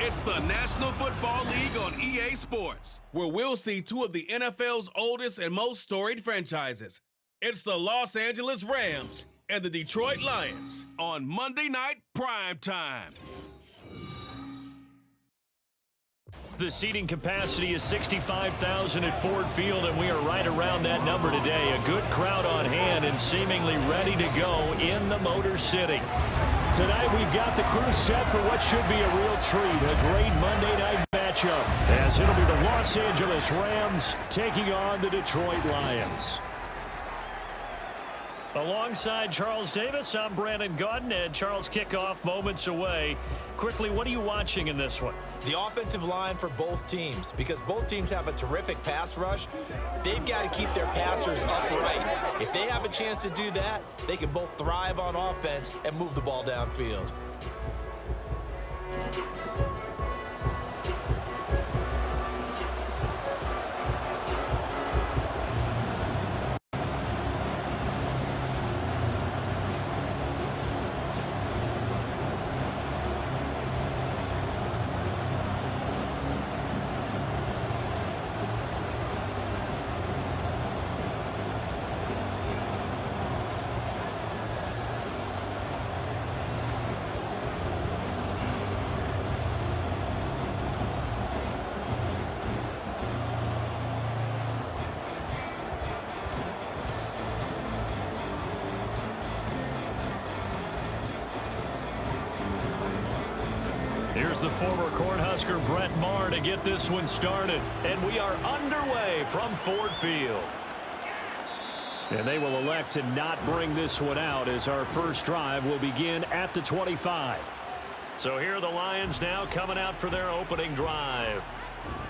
It's the National Football League on EA Sports, where we'll see two of the NFL's oldest and most storied franchises. It's the Los Angeles Rams and the Detroit Lions on Monday Night Prime Time. The seating capacity is 65,000 at Ford Field, and we are right around that number today. A good crowd on hand and seemingly ready to go in the Motor City. Tonight we've got the crew set for what should be a real treat, a great Monday night matchup, as it'll be the Los Angeles Rams taking on the Detroit Lions. Alongside Charles Davis, I'm Brandon Gaudin, and Charles, kickoff moments away. Quickly, what are you watching in this one? The offensive line for both teams, because both teams have a terrific pass rush. They've got to keep their passers upright. If they have a chance to do that, they can both thrive on offense and move the ball downfield. Here's the former Cornhusker Brett Maher to get this one started. And we are underway from Ford Field. And they will elect to not bring this one out, as our first drive will begin at the 25. So here are the Lions now coming out for their opening drive.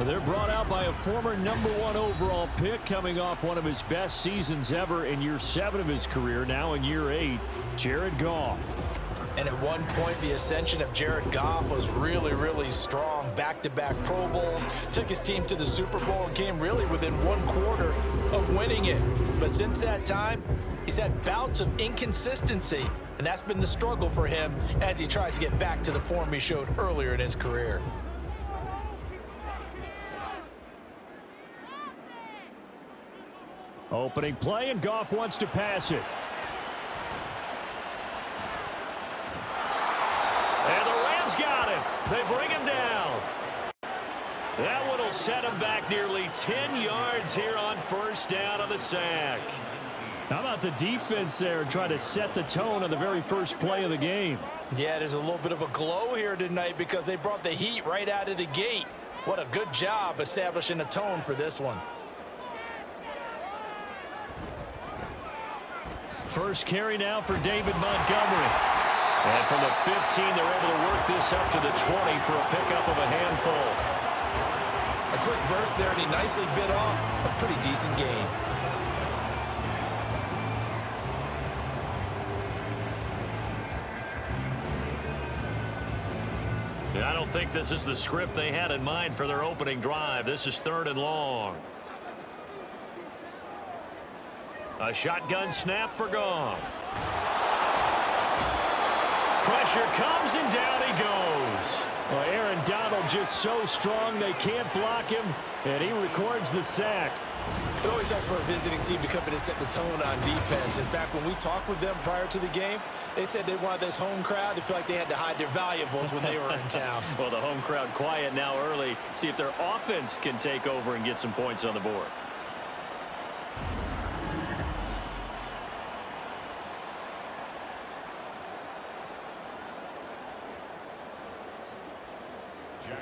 They're brought out by a former #1 overall pick, coming off one of his best seasons ever in year 7 of his career, now in year 8, Jared Goff. And at one point, the ascension of Jared Goff was really, really strong. Back-to-back Pro Bowls, took his team to the Super Bowl and came really within 1/4 of winning it. But since that time, he's had bouts of inconsistency, and that's been the struggle for him as he tries to get back to the form he showed earlier in his career. Opening play, and Goff wants to pass it. And the Rams got him. They bring him down. That one will set him back nearly 10 yards here on first down on the sack. How about the defense there trying to set the tone on the very first play of the game? Yeah, there's a little bit of a glow here tonight because they brought the heat right out of the gate. What a good job establishing a tone for this one. First carry now for David Montgomery. And from the 15, they're able to work this up to the 20 for a pickup of a handful. A quick burst there, and he nicely bit off a pretty decent gain. I don't think this is the script they had in mind for their opening drive. This is 3rd and long. A shotgun snap for Goff. Pressure comes, and down he goes. Well, Aaron Donald just so strong they can't block him, and he records the sack. It always helps for a visiting team to come in and set the tone on defense. In fact, when we talked with them prior to the game, they said they wanted this home crowd to feel like they had to hide their valuables when they were in town. Well, the home crowd quiet now early. See if their offense can take over and get some points on the board.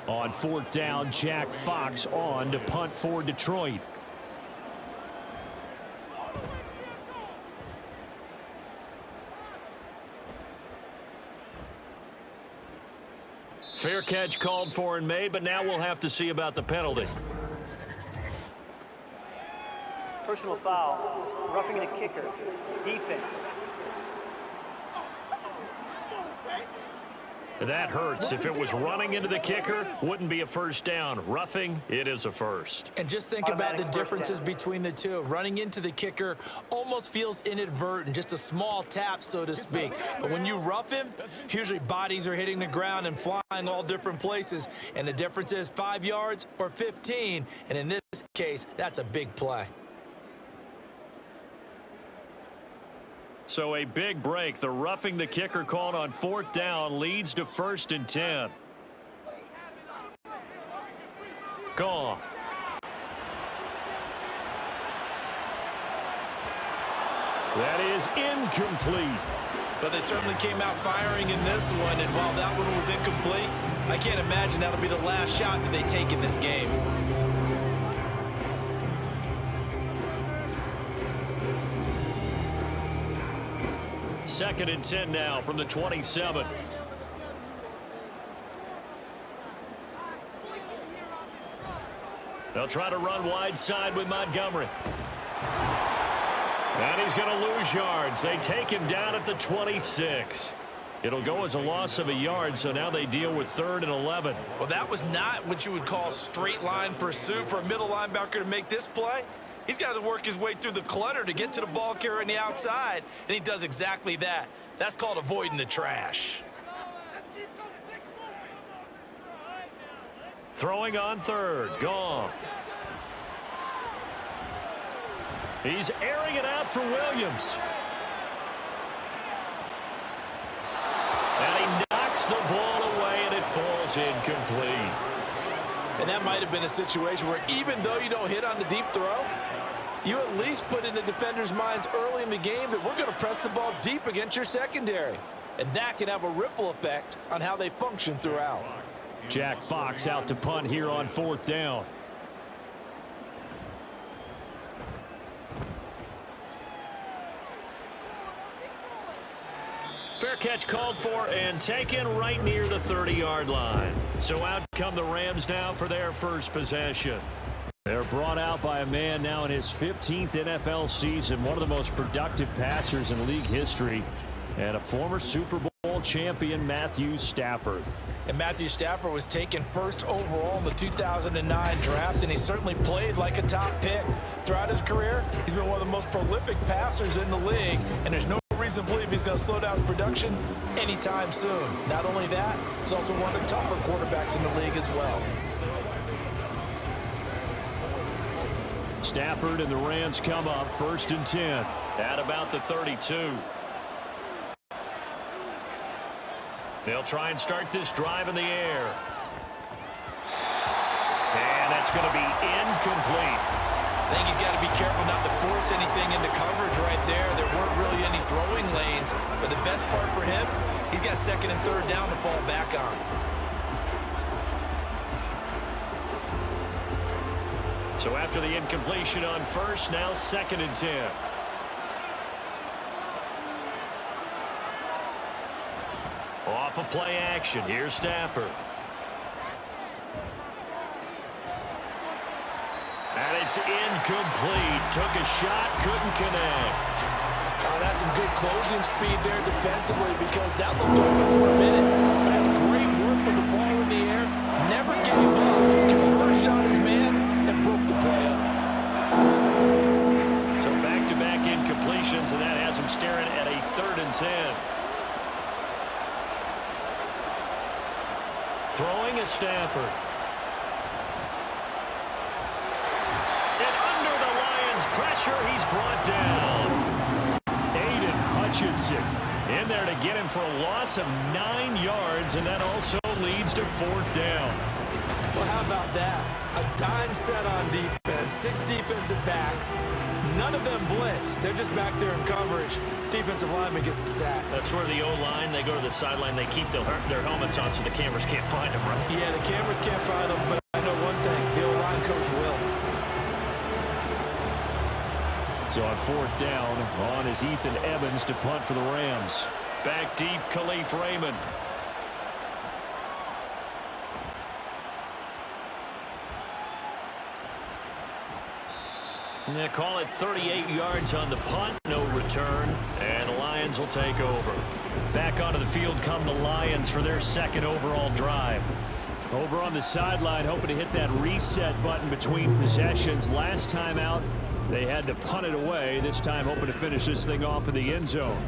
On 4th down, Jack Fox on to punt for Detroit. Fair catch called for and made, but now we'll have to see about the penalty. Personal foul, roughing the kicker, defense. That hurts. If it was running into the kicker, wouldn't be a first down. Roughing, it is a first. And just think about the differences between the two. Running into the kicker almost feels inadvertent, just a small tap, so to speak. But when you rough him, usually bodies are hitting the ground and flying all different places. And the difference is 5 yards or 15. And in this case, that's a big play. So a big break. The roughing the kicker called on 4th down leads to 1st and 10. Goff. That is incomplete. But they certainly came out firing in this one, and while that one was incomplete, I can't imagine that'll be the last shot that they take in this game. Second and 10 now from the 27. They'll try to run wide side with Montgomery. And he's going to lose yards. They take him down at the 26. It'll go as a loss of a yard, so now they deal with 3rd and 11. Well, that was not what you would call straight line pursuit for a middle linebacker to make this play. He's got to work his way through the clutter to get to the ball carrier on the outside, and he does exactly that. That's called avoiding the trash. Throwing on 3rd, Goff. He's airing it out for Williams. And he knocks the ball away, and it falls incomplete. And that might have been a situation where even though you don't hit on the deep throw, you at least put in the defenders' minds early in the game that we're going to press the ball deep against your secondary. And that can have a ripple effect on how they function throughout. Jack Fox out to punt here on 4th down. Fair catch called for and taken right near the 30-yard line. So out come the Rams now for their first possession. They're brought out by a man now in his 15th NFL season, one of the most productive passers in league history, and a former Super Bowl champion, Matthew Stafford. And Matthew Stafford was taken 1st overall in the 2009 draft, and he certainly played like a top pick. Throughout his career, he's been one of the most prolific passers in the league, and there's no reason to believe he's going to slow down his production anytime soon. Not only that, he's also one of the tougher quarterbacks in the league as well. Stafford and the Rams come up 1st and 10 at about the 32. They'll try and start this drive in the air. And that's going to be incomplete. I think he's got to be careful not to force anything into coverage right there. There weren't really any throwing lanes, but the best part for him, he's got 2nd and 3rd down to fall back on. So after the incompletion on 1st, now 2nd and 10. Off of play action, here's Stafford. And it's incomplete. Took a shot, couldn't connect. Oh, that's some good closing speed there defensively because that looked open for a minute. That's great work with the ball in the air. Never gave up. Converged on his man and broke the play up. So back-to-back incompletions, and that has him staring at a 3rd and 10. Throwing is Stafford. And under the Lions' pressure, he's brought down. Aiden Hutchinson in there to get him for a loss of 9 yards, and that also leads to 4th down. Well, how about that? A dime set on defense, 6 defensive backs. None of them blitz. They're just back there in coverage. Defensive lineman gets the sack. That's where the O-line, they go to the sideline, they keep their helmets on so the cameras can't find them, right? Yeah, the cameras can't find them, but I know one thing. The O-line coach will. So on 4th down, on is Ethan Evans to punt for the Rams. Back deep, Khalif Raymond. They call it 38 yards on the punt, no return, and the Lions will take over. Back onto the field come the Lions for their second overall drive. Over on the sideline, hoping to hit that reset button between possessions. Last time out, they had to punt it away. This time, hoping to finish this thing off in the end zone.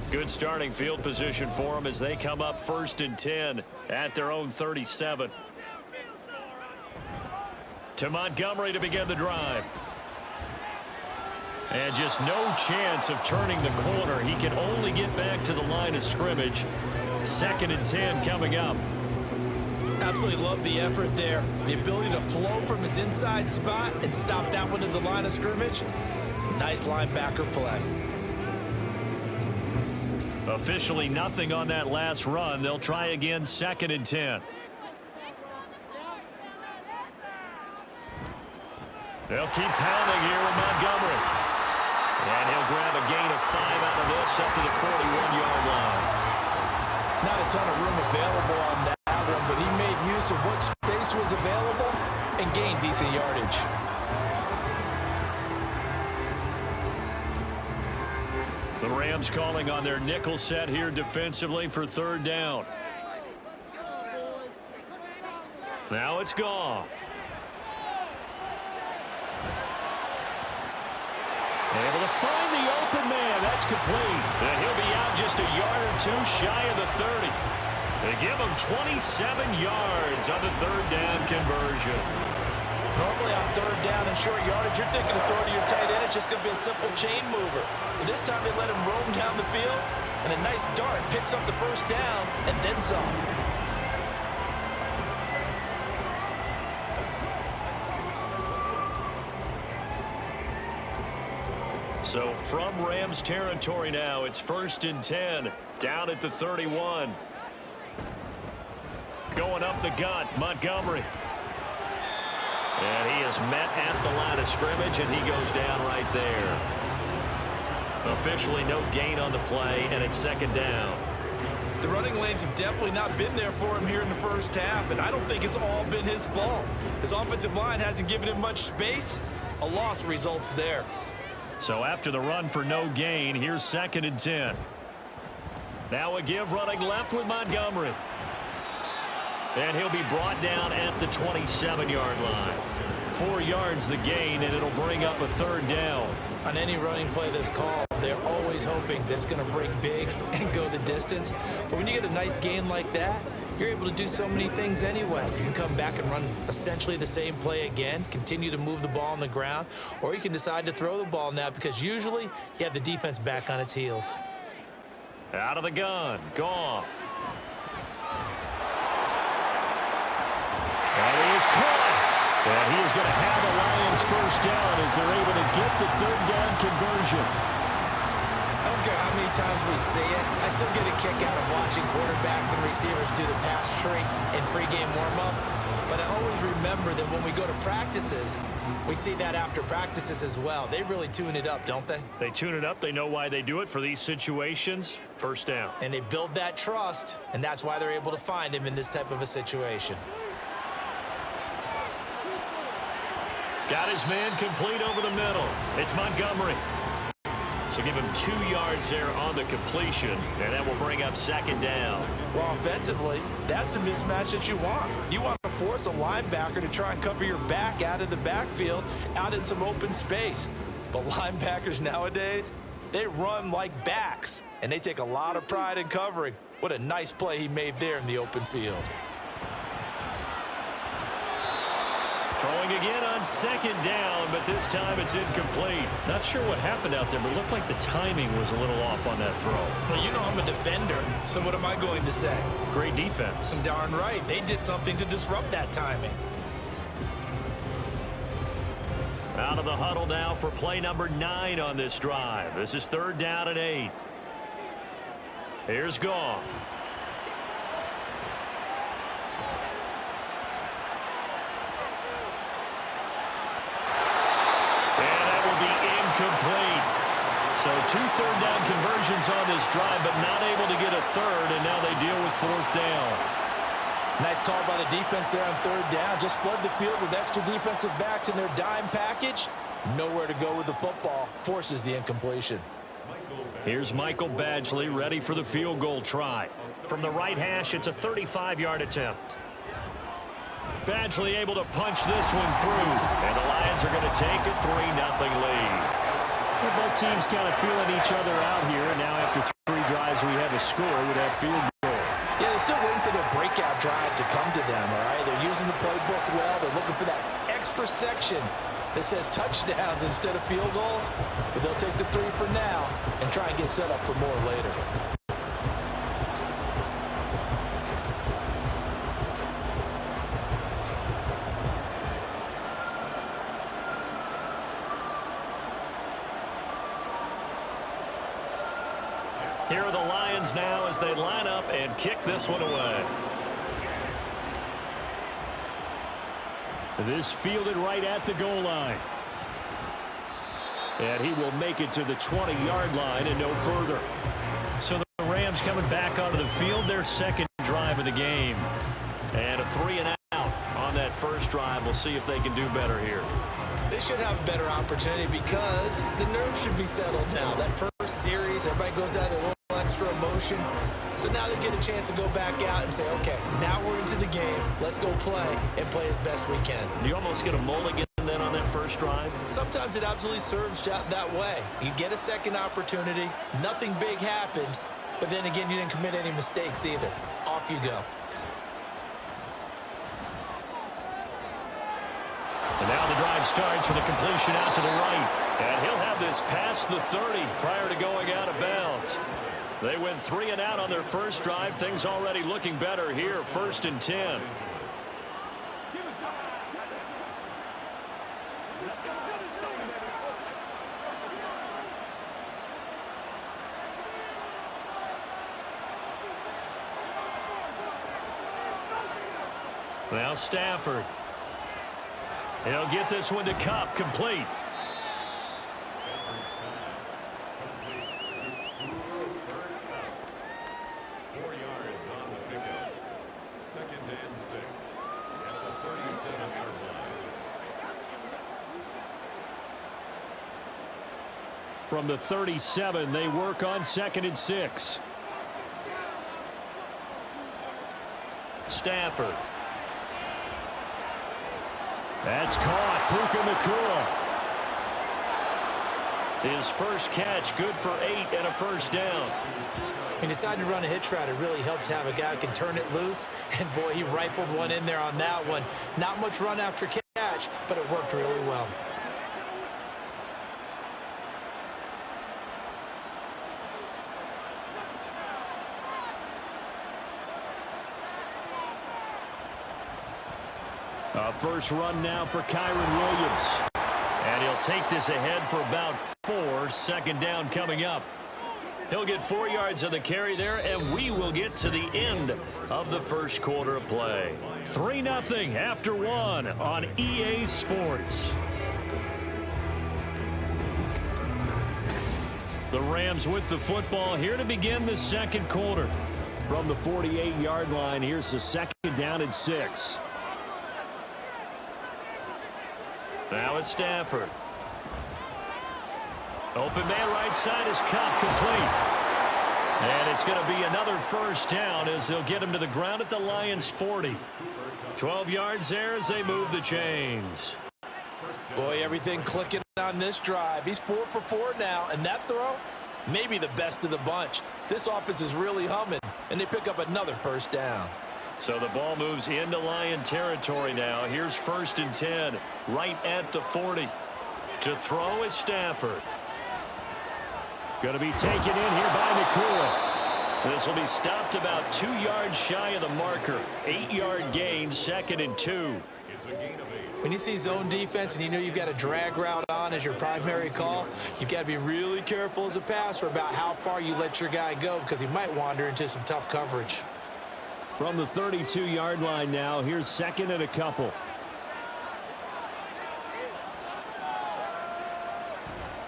Good starting field position for them as they come up 1st and 10 at their own 37. To Montgomery to begin the drive. And just no chance of turning the corner. He can only get back to the line of scrimmage. 2nd and 10 coming up. Absolutely love the effort there. The ability to flow from his inside spot and stop that one at the line of scrimmage. Nice linebacker play. Officially nothing on that last run. They'll try again 2nd and 10. They'll keep pounding here with Montgomery. And he'll grab a gain of 5 out of this up to the 41-yard line. Not a ton of room available on that one, but he made use of what space was available and gained decent yardage. The Rams calling on their nickel set here defensively for 3rd down. Now it's Goff. Able to find the open man. That's complete. And he'll be out just a yard or two shy of the 30. They give him 27 yards on the 3rd down conversion. Normally on 3rd down and short yardage, you're thinking of throwing to your tight end. It's just going to be a simple chain mover. But this time they let him roam down the field, and a nice dart picks up the 1st down and then some. So from Rams territory now, it's 1st and 10, down at the 31. Going up the gut, Montgomery. And he is met at the line of scrimmage, and he goes down right there. Officially no gain on the play, and it's 2nd down. The running lanes have definitely not been there for him here in the 1st half, and I don't think it's all been his fault. His offensive line hasn't given him much space. A loss results there. So after the run for no gain, here's 2nd and 10. Now a give running left with Montgomery. And he'll be brought down at the 27-yard line. 4 yards the gain, and it'll bring up a 3rd down. On any running play that's called, they're always hoping that it's going to break big and go the distance. But when you get a nice gain like that, you're able to do so many things anyway. You can come back and run essentially the same play again, continue to move the ball on the ground, or you can decide to throw the ball now because usually you have the defense back on its heels. Out of the gun, Goff. And he is caught. And he is going to have the Lions 1st down as they're able to get the 3rd down conversion. I don't care how many times we see it. I still get a kick out of watching quarterbacks and receivers do the pass tree in pregame warm-up. But I always remember that when we go to practices, we see that after practices as well. They really tune it up, don't they? They tune it up. They know why they do it for these situations. 1st down. And they build that trust, and that's why they're able to find him in this type of a situation. Got his man complete over the middle. It's Montgomery. So give him 2 yards there on the completion, and that will bring up 2nd down. Well, offensively, that's the mismatch that you want. You want to force a linebacker to try and cover your back out of the backfield, out in some open space. But linebackers nowadays, they run like backs, and they take a lot of pride in covering. What a nice play he made there in the open field. Throwing again on 2nd down, but this time it's incomplete. Not sure what happened out there, but it looked like the timing was a little off on that throw. Well, you know I'm a defender, so what am I going to say? Great defense. Darn right. They did something to disrupt that timing. Out of the huddle now for play number 9 on this drive. This is 3rd down and 8. Here's Goff. So 2 third-down conversions on this drive, but not able to get a third, and now they deal with 4th down. Nice call by the defense there on 3rd down. Just flood the field with extra defensive backs in their dime package. Nowhere to go with the football. Forces the incompletion. Here's Michael Badgley ready for the field goal try. From the right hash, it's a 35-yard attempt. Badgley able to punch this one through, and the Lions are going to take a 3-0 lead. Well, both teams kind of feeling each other out here, and now after 3 drives we have a score with that field goal. Yeah, they're still waiting for their breakout drive to come to them, all right? They're using the playbook well. They're looking for that extra section that says touchdowns instead of field goals, but they'll take the 3 for now and try and get set up for more later. Here are the Lions now as they line up and kick this one away. This fielded right at the goal line. And he will make it to the 20-yard line and no further. So the Rams coming back onto the field, their second drive of the game. And a 3-and-out on that first drive. We'll see if they can do better here. They should have a better opportunity because the nerves should be settled now. That first series, everybody goes out a little extra emotion. So now they get a chance to go back out and say, okay, now we're into the game. Let's go play and play as best we can. Do you almost get a mulligan then on that first drive? Sometimes it absolutely serves that way. You get a second opportunity. Nothing big happened. But then again, you didn't commit any mistakes either. Off you go. And now the drive starts with a completion out to the right. And he'll have this past the 30 prior to going out of bounds. They went 3-and-out on their first drive. Things already looking better here. 1st and 10. Now Stafford. He'll get this one to Kupp, complete. From the 37, they work on 2nd and 6. Stafford. That's caught. Puka Nacua. His first catch, good for 8 and a first down. He decided to run a hitch route. It really helped to have a guy who can turn it loose. And, boy, he rifled one in there on that one. Not much run after catch, but it worked really well. First run now for Kyron Williams. And he'll take this ahead for about 4. 2nd down coming up. He'll get 4 yards on the carry there, and we will get to the end of the first quarter of play. 3-0 after 1 on EA Sports. The Rams with the football here to begin the second quarter. From the 48-yard line, here's the 2nd down and 6. Now it's Stafford. Open man right side is Kupp, complete. And it's going to be another first down as they'll get him to the ground at the Lions' 40. 12 yards there as they move the chains. Boy, everything clicking on this drive. He's 4 for 4 now, and that throw, maybe the best of the bunch. This offense is really humming, and they pick up another first down. So the ball moves into Lion territory now. Here's 1st and 10, right at the 40. To throw is Stafford. Going to be taken in here by Nacua. This will be stopped about 2 yards shy of the marker. 8-yard gain, 2nd and 2. When you see zone defense and you know you've got a drag route on as your primary call, you've got to be really careful as a passer about how far you let your guy go because he might wander into some tough coverage. From the 32-yard line now, here's 2nd and a couple.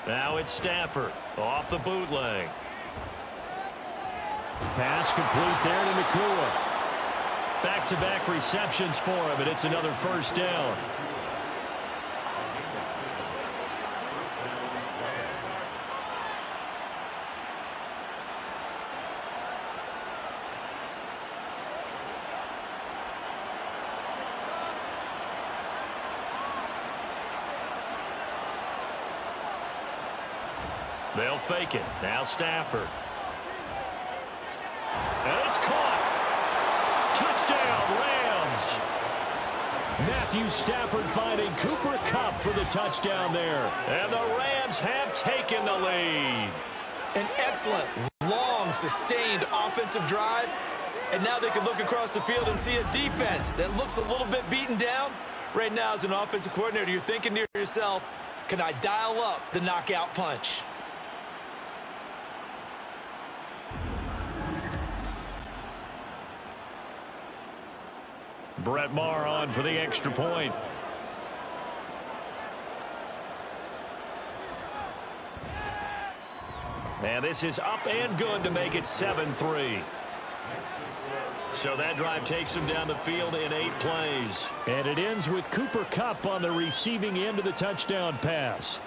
Now it's Stafford off the bootleg. Pass complete there to Nakua. Back-to-back receptions for him, and it's another first down. They'll fake it. Now Stafford. And it's caught. Touchdown, Rams. Matthew Stafford finding Cooper Kupp for the touchdown there. And the Rams have taken the lead. An excellent, long, sustained offensive drive. And now they can look across the field and see a defense that looks a little bit beaten down. Right now, as an offensive coordinator, you're thinking to yourself, can I dial up the knockout punch? Brett Maher on for the extra point. And this is up and good to make it 7-3. So that drive takes him down the field in 8 plays. And it ends with Cooper Kupp on the receiving end of the touchdown pass.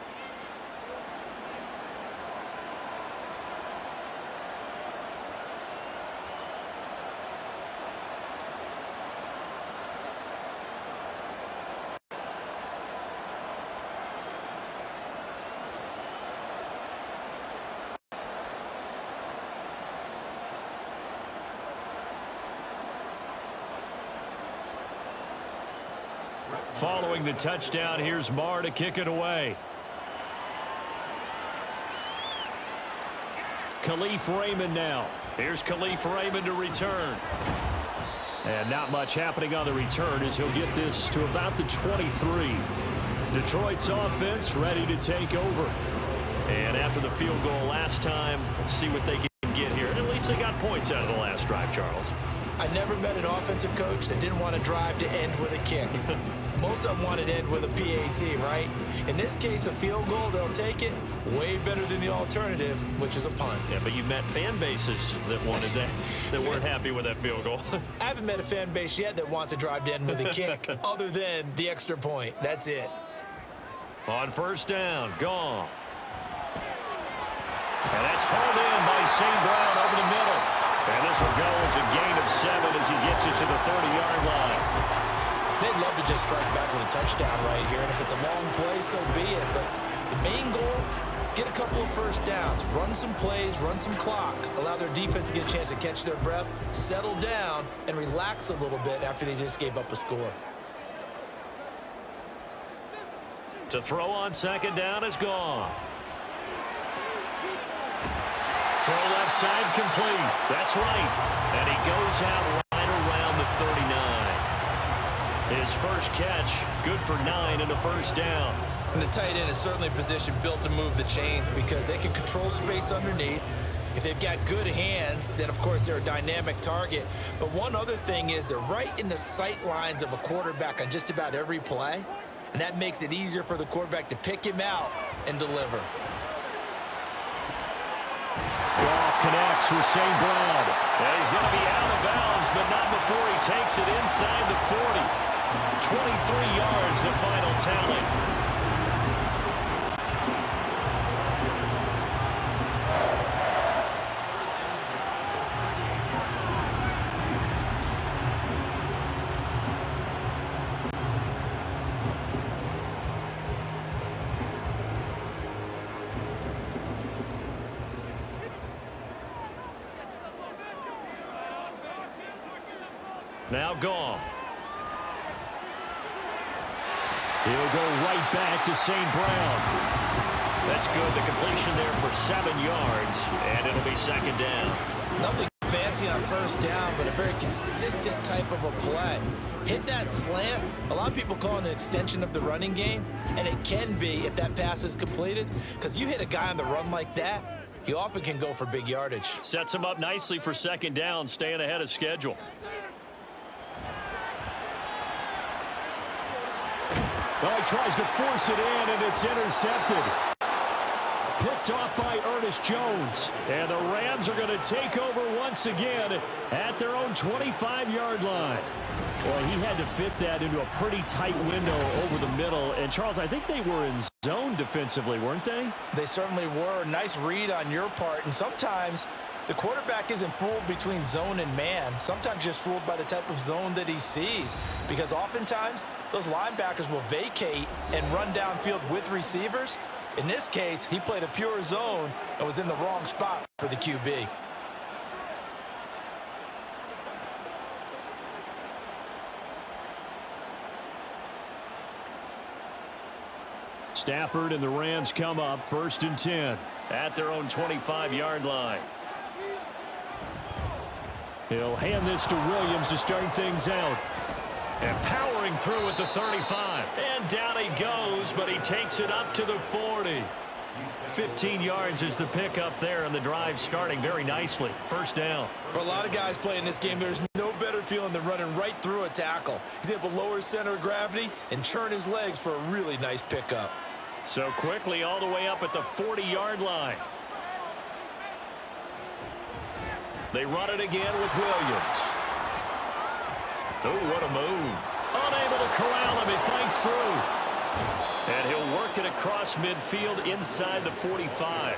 Following the touchdown, here's Maher to kick it away. Khalif Raymond now. Here's Khalif Raymond to return. And not much happening on the return as he'll get this to about the 23. Detroit's offense ready to take over. And after the field goal last time, let's see what they can get here. At least they got points out of the last drive, Charles. I never met an offensive coach that didn't want to drive to end with a kick. Most of them wanted to end with a PAT, right? In this case, a field goal, they'll take it. Way better than the alternative, which is a punt. Yeah, but you've met fan bases that wanted that, that weren't happy with that field goal. I haven't met a fan base yet that wants to drive to end with a kick other than the extra point. That's it. On first down, Goff. And that's hauled in by St. Brown over the middle. And this will go as a gain of 7 as he gets it to the 30-yard line. They'd love to just strike back with a touchdown right here, and if it's a long play, so be it. But the main goal, get a couple of first downs, run some plays, run some clock, allow their defense to get a chance to catch their breath, settle down, and relax a little bit after they just gave up a score. To throw on second down is Goff. Throw left side complete. That's right. And he goes out right around the 39. His first catch, good for 9 and a first down. And the tight end is certainly a position built to move the chains because they can control space underneath. If they've got good hands, then of course they're a dynamic target. But one other thing is they're right in the sight lines of a quarterback on just about every play. And that makes it easier for the quarterback to pick him out and deliver. Goff connects with St. Brown. And he's going to be out of bounds, but not before he takes it inside the 40. 23 yards, the final tally. Now Goff. He'll go right back to St. Brown. That's good. The completion there for 7 yards, and it'll be second down. Nothing fancy on first down, but a very consistent type of a play. Hit that slant. A lot of people call it an extension of the running game, and it can be if that pass is completed, because you hit a guy on the run like that, he often can go for big yardage. Sets him up nicely for second down, staying ahead of schedule. Well, he tries to force it in, and it's intercepted. picked off by Ernest Jones. And the Rams are going to take over once again at their own 25-yard line. Well, he had to fit that into a pretty tight window over the middle. And, Charles, I think they were in zone defensively, weren't they? They certainly were. Nice read on your part. And sometimes the quarterback isn't fooled between zone and man. Sometimes just fooled by the type of zone that he sees. Because oftentimes, those linebackers will vacate and run downfield with receivers. In this case, he played a pure zone and was in the wrong spot for the QB. Stafford and the Rams come up 1st and 10 at their own 25-yard line. He'll hand this to Williams to start things out. And powering through at the 35. And down he goes, but he takes it up to the 40. 15 yards is the pickup there, and the drive starting very nicely. 1st down. For a lot of guys playing this game, there's no better feeling than running right through a tackle. He's able to lower his center of gravity and churn his legs for a really nice pickup. So quickly all the way up at the 40-yard line. They run it again with Williams. Oh, what a move. Unable to corral him. He fights through. And he'll work it across midfield inside the 45.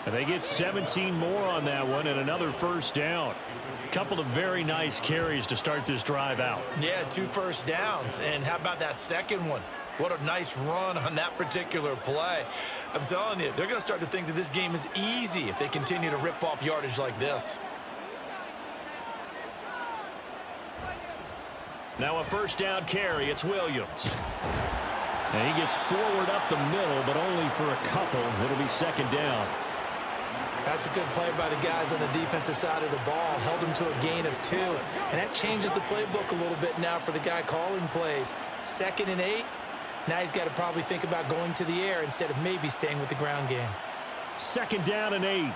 And they get 17 more on that one and another 1st down. A couple of very nice carries to start this drive out. Yeah, 2 1st downs. And how about that second one? What a nice run on that particular play. I'm telling you, they're going to start to think that this game is easy if they continue to rip off yardage like this. Now a 1st down carry. It's Williams. And he gets forward up the middle, but only for a couple. It'll be 2nd down. That's a good play by the guys on the defensive side of the ball. Held him to a gain of 2. And that changes the playbook a little bit now for the guy calling plays. 2nd and 8. Now he's got to probably think about going to the air instead of maybe staying with the ground game. 2nd down and 8.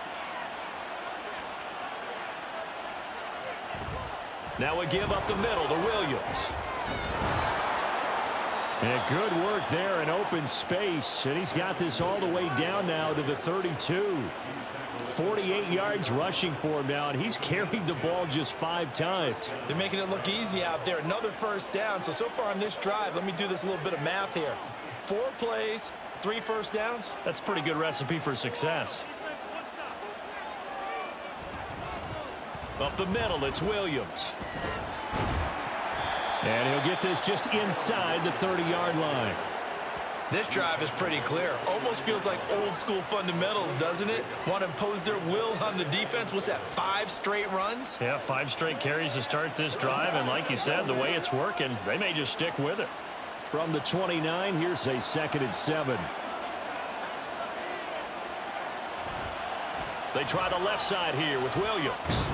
Now a give up the middle to Williams. And good work there in open space. And he's got this all the way down now to the 32. 48 yards rushing for him now, and he's carried the ball just 5 times. They're making it look easy out there. Another 1st down. So far on this drive, let me do this little bit of math here. 4 plays, 3 1st downs. That's a pretty good recipe for success. Up the middle, it's Williams. And he'll get this just inside the 30-yard line. This drive is pretty clear. Almost feels like old school fundamentals, doesn't it? Want to impose their will on the defense. What's that, 5 straight runs? Yeah, 5 straight carries to start this drive. And like you said, the way it's working, they may just stick with it. From the 29, here's a 2nd and 7. They try the left side here with Williams.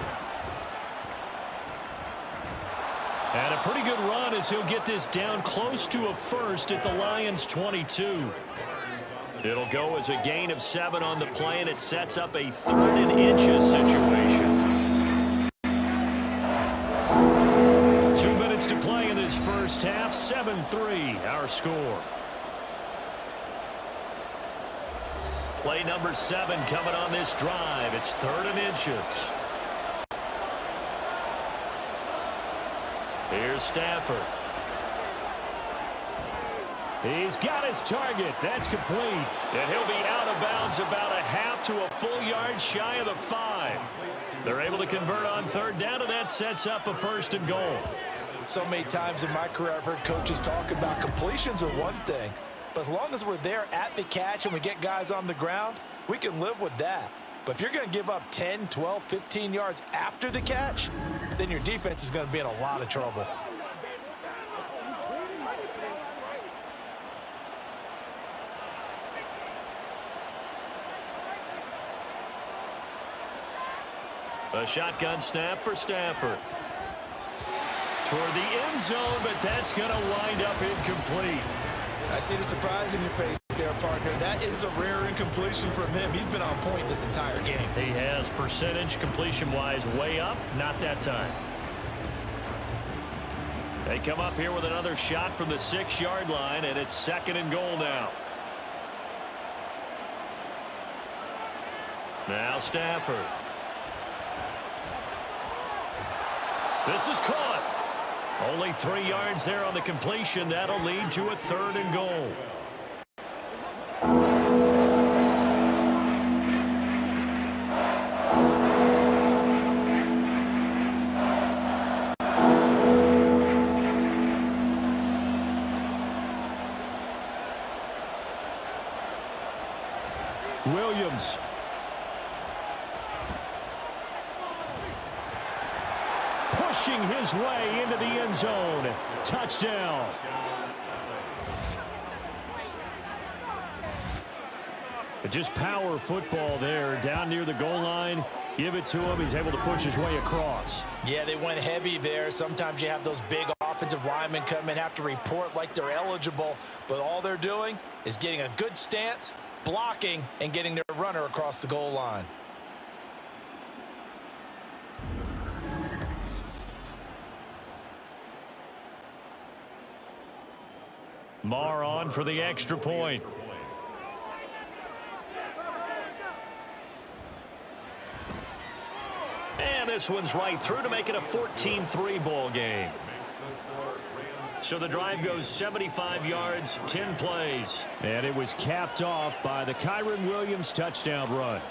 And a pretty good run as he'll get this down close to a 1st at the Lions' 22. It'll go as a gain of 7 on the play, and it sets up a 3rd and inches situation. 2 minutes to play in this 1st half. 7-3, our score. Play number 7 coming on this drive. It's 3rd and inches. Here's Stafford. He's got his target. That's complete. And he'll be out of bounds about a half to a full yard shy of the 5. They're able to convert on 3rd down, and that sets up a 1st and goal. So many times in my career I've heard coaches talk about completions are one thing, but as long as we're there at the catch and we get guys on the ground, we can live with that. But if you're going to give up 10, 12, 15 yards after the catch, then your defense is going to be in a lot of trouble. A shotgun snap for Stafford. Toward the end zone, but that's going to wind up incomplete. I see the surprise in your face there, partner. That is a rare incompletion from him. He's been on point this entire game. He has percentage completion-wise way up. Not that time. They come up here with another shot from the 6-yard line, and it's 2nd and goal now. Now Stafford. This is caught. Only 3 yards there on the completion. That'll lead to a 3rd and goal. Williams. Pushing his way into the end zone. Touchdown. Just power football there. Down near the goal line. Give it to him. He's able to push his way across. Yeah, they went heavy there. Sometimes you have those big offensive linemen come in, have to report like they're eligible. But all they're doing is getting a good stance, blocking, and getting their runner across the goal line. Marr on for the extra point. And this one's right through to make it a 14-3 ball game. So the drive goes 75 yards, 10 plays. And it was capped off by the Kyren Williams touchdown run.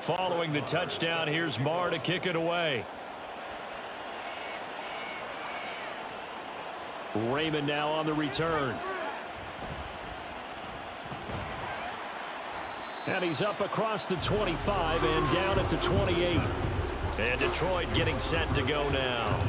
Following the touchdown, here's Marr to kick it away. Raymond now on the return. And he's up across the 25 and down at the 28. And Detroit getting set to go now.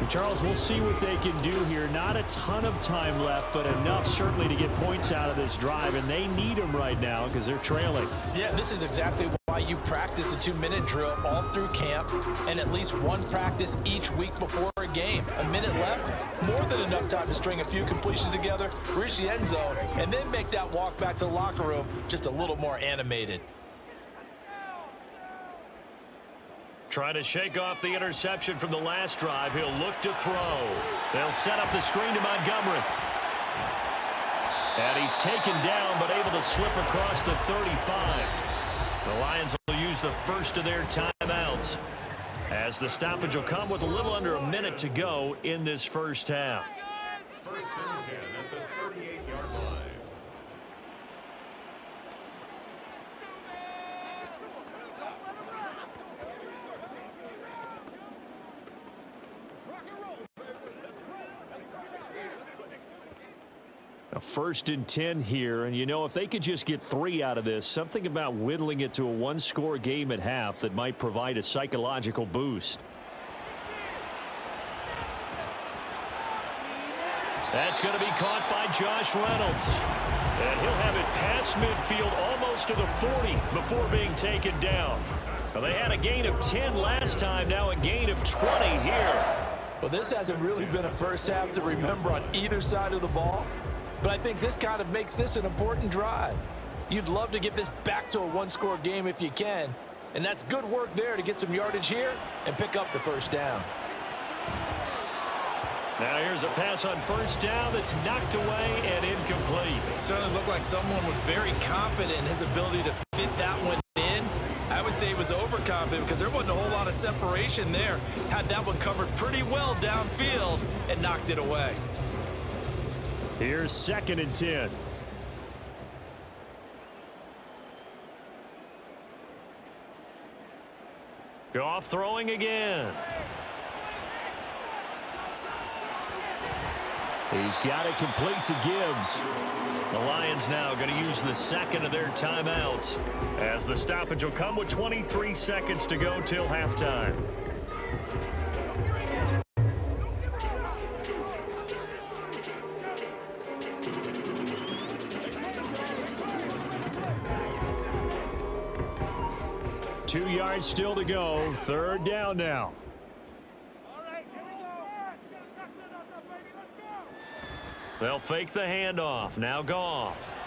Charles, we'll see what they can do here. Not a ton of time left, but enough certainly to get points out of this drive, and they need them right now because they're trailing. Yeah, this is exactly why you practice a 2-minute drill all through camp and at least one practice each week before a game. A minute left, more than enough time to string a few completions together, reach the end zone, and then make that walk back to the locker room just a little more animated. Trying to shake off the interception from the last drive. He'll look to throw. They'll set up the screen to Montgomery. And he's taken down, but able to slip across the 35. The Lions will use the first of their timeouts, as the stoppage will come with a little under a minute to go in this first half. First and 10 at the 38-yard line. A 1st and 10 here, and you know, if they could just get 3 out of this, something about whittling it to a 1-score game at half that might provide a psychological boost. That's going to be caught by Josh Reynolds. And he'll have it past midfield almost to the 40 before being taken down. So they had a gain of 10 last time, now a gain of 20 here. Well, this hasn't really been a first half to remember on either side of the ball. But I think this kind of makes this an important drive. You'd love to get this back to a 1-score game if you can. And that's good work there to get some yardage here and pick up the first down. Now here's a pass on first down that's knocked away and incomplete. It certainly looked like someone was very confident in his ability to fit that one in. I would say he was overconfident because there wasn't a whole lot of separation there. Had that one covered pretty well downfield and knocked it away. Here's 2nd and 10. Goff throwing again. He's got it complete to Gibbs. The Lions now going to use the 2nd of their timeouts, as the stoppage will come with 23 seconds to go till halftime. Two yards still to go. 3rd down now. They'll fake the handoff. Now Goff.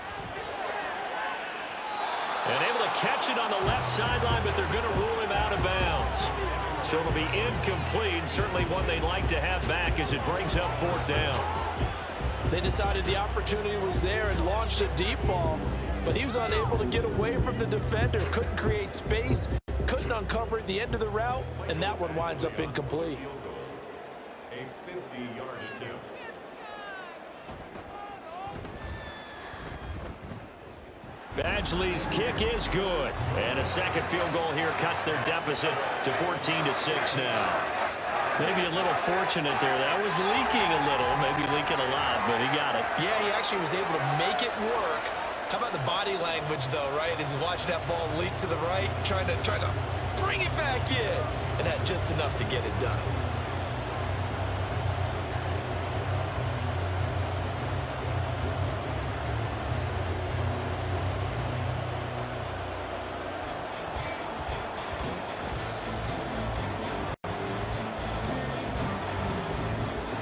And able to catch it on the left sideline, but they're going to rule him out of bounds. So it'll be incomplete. Certainly one they'd like to have back as it brings up 4th down. They decided the opportunity was there and launched a deep ball, but he was unable to get away from the defender. Couldn't create space, couldn't uncover at the end of the route, and that one winds up incomplete. A 50-yard attempt. Badgley's kick is good. And a second field goal here cuts their deficit to 14-6 now. Maybe a little fortunate there. That was leaking a little, maybe leaking a lot, but he got it. Yeah, he actually was able to make it work. How about the body language, though, right? As he watched that ball leak to the right, trying to bring it back in, and had just enough to get it done.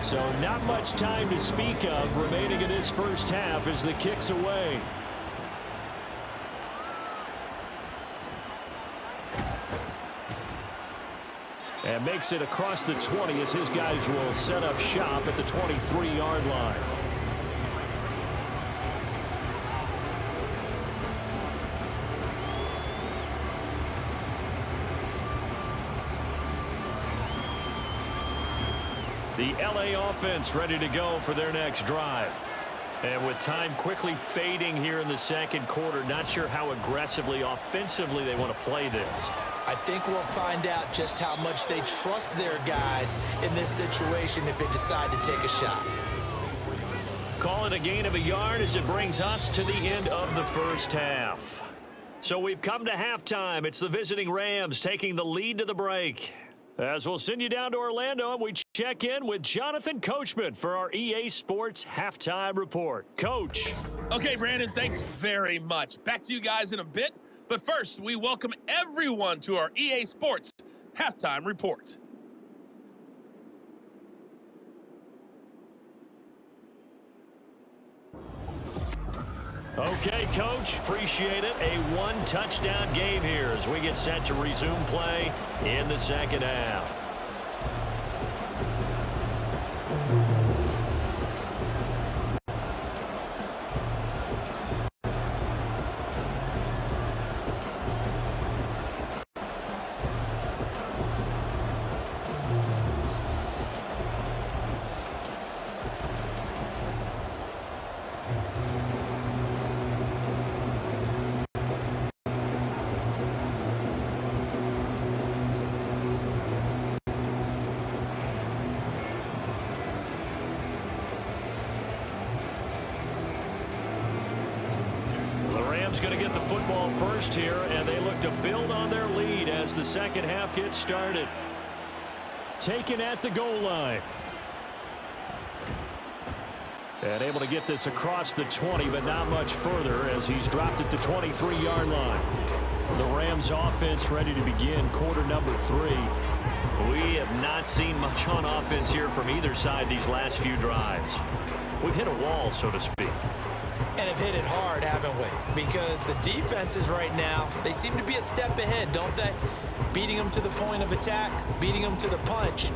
So not much time to speak of remaining in this first half as the kick's away. And makes it across the 20 as his guys will set up shop at the 23-yard line. The LA offense ready to go for their next drive. And with time quickly fading here in the second quarter, not sure how aggressively, offensively they want to play this. I think we'll find out just how much they trust their guys in this situation if they decide to take a shot. Call it a gain of a yard as it brings us to the end of the first half. So we've come to halftime. It's the visiting Rams taking the lead to the break. As we'll send you down to Orlando, and we check in with Jonathan Coachman for our EA Sports Halftime Report. Coach. Okay, Brandon, thanks very much. Back to you guys in a bit. But first, we welcome everyone to our EA Sports Halftime Report. Okay, Coach, appreciate it. A one-touchdown game here as we get set to resume play in the second half. Going to get the football first here, and they look to build on their lead as the second half gets started. Taken at the goal line. And able to get this across the 20, but not much further as he's dropped at the 23-yard line. The Rams offense ready to begin quarter number 3. We have not seen much on offense here from either side these last few drives. We've hit a wall, so to speak. And have hit it hard, haven't we? Because the defenses right now, they seem to be a step ahead, don't they? Beating them to the point of attack, beating them to the punch.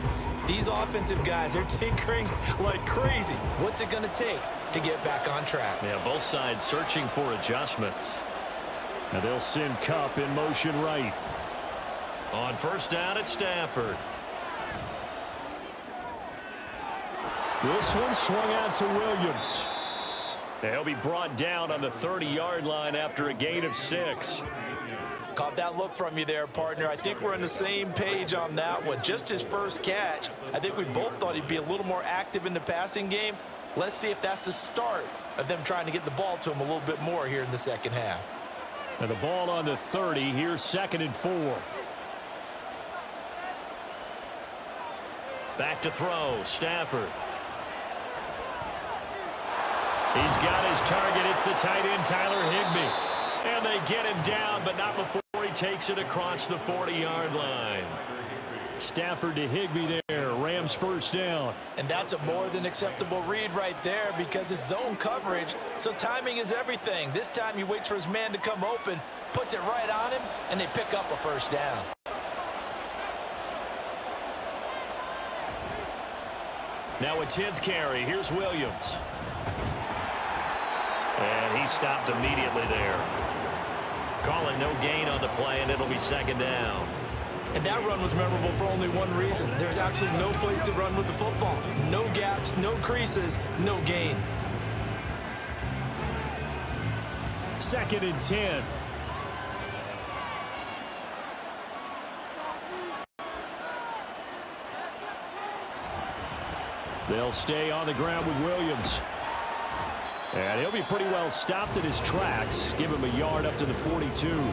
These offensive guys, they're tinkering like crazy. What's it going to take to get back on track? Yeah, both sides searching for adjustments. And they'll send Kupp in motion right. On first down at Stafford. This one swung out to Williams. He'll be brought down on the 30-yard line after a gain of 6. Caught that look from you there, partner. I think we're on the same page on that one. Just his first catch. I think we both thought he'd be a little more active in the passing game. Let's see if that's the start of them trying to get the ball to him a little bit more here in the second half. And the ball on the 30. Here's 2nd and 4. Back to throw. Stafford. He's got his target. It's the tight end, Tyler Higbee. And they get him down, but not before he takes it across the 40-yard line. Stafford to Higbee there. Rams first down. And that's a more than acceptable read right there because it's zone coverage, so timing is everything. This time he waits for his man to come open, puts it right on him, and they pick up a first down. Now a 10th carry. Here's Williams. And he stopped immediately there. Calling no gain on the play, and it'll be second down. And that run was memorable for only one reason. There's absolutely no place to run with the football. No gaps, no creases, no gain. 2nd and 10. They'll stay on the ground with Williams. And he'll be pretty well stopped in his tracks. Give him a yard up to the 42.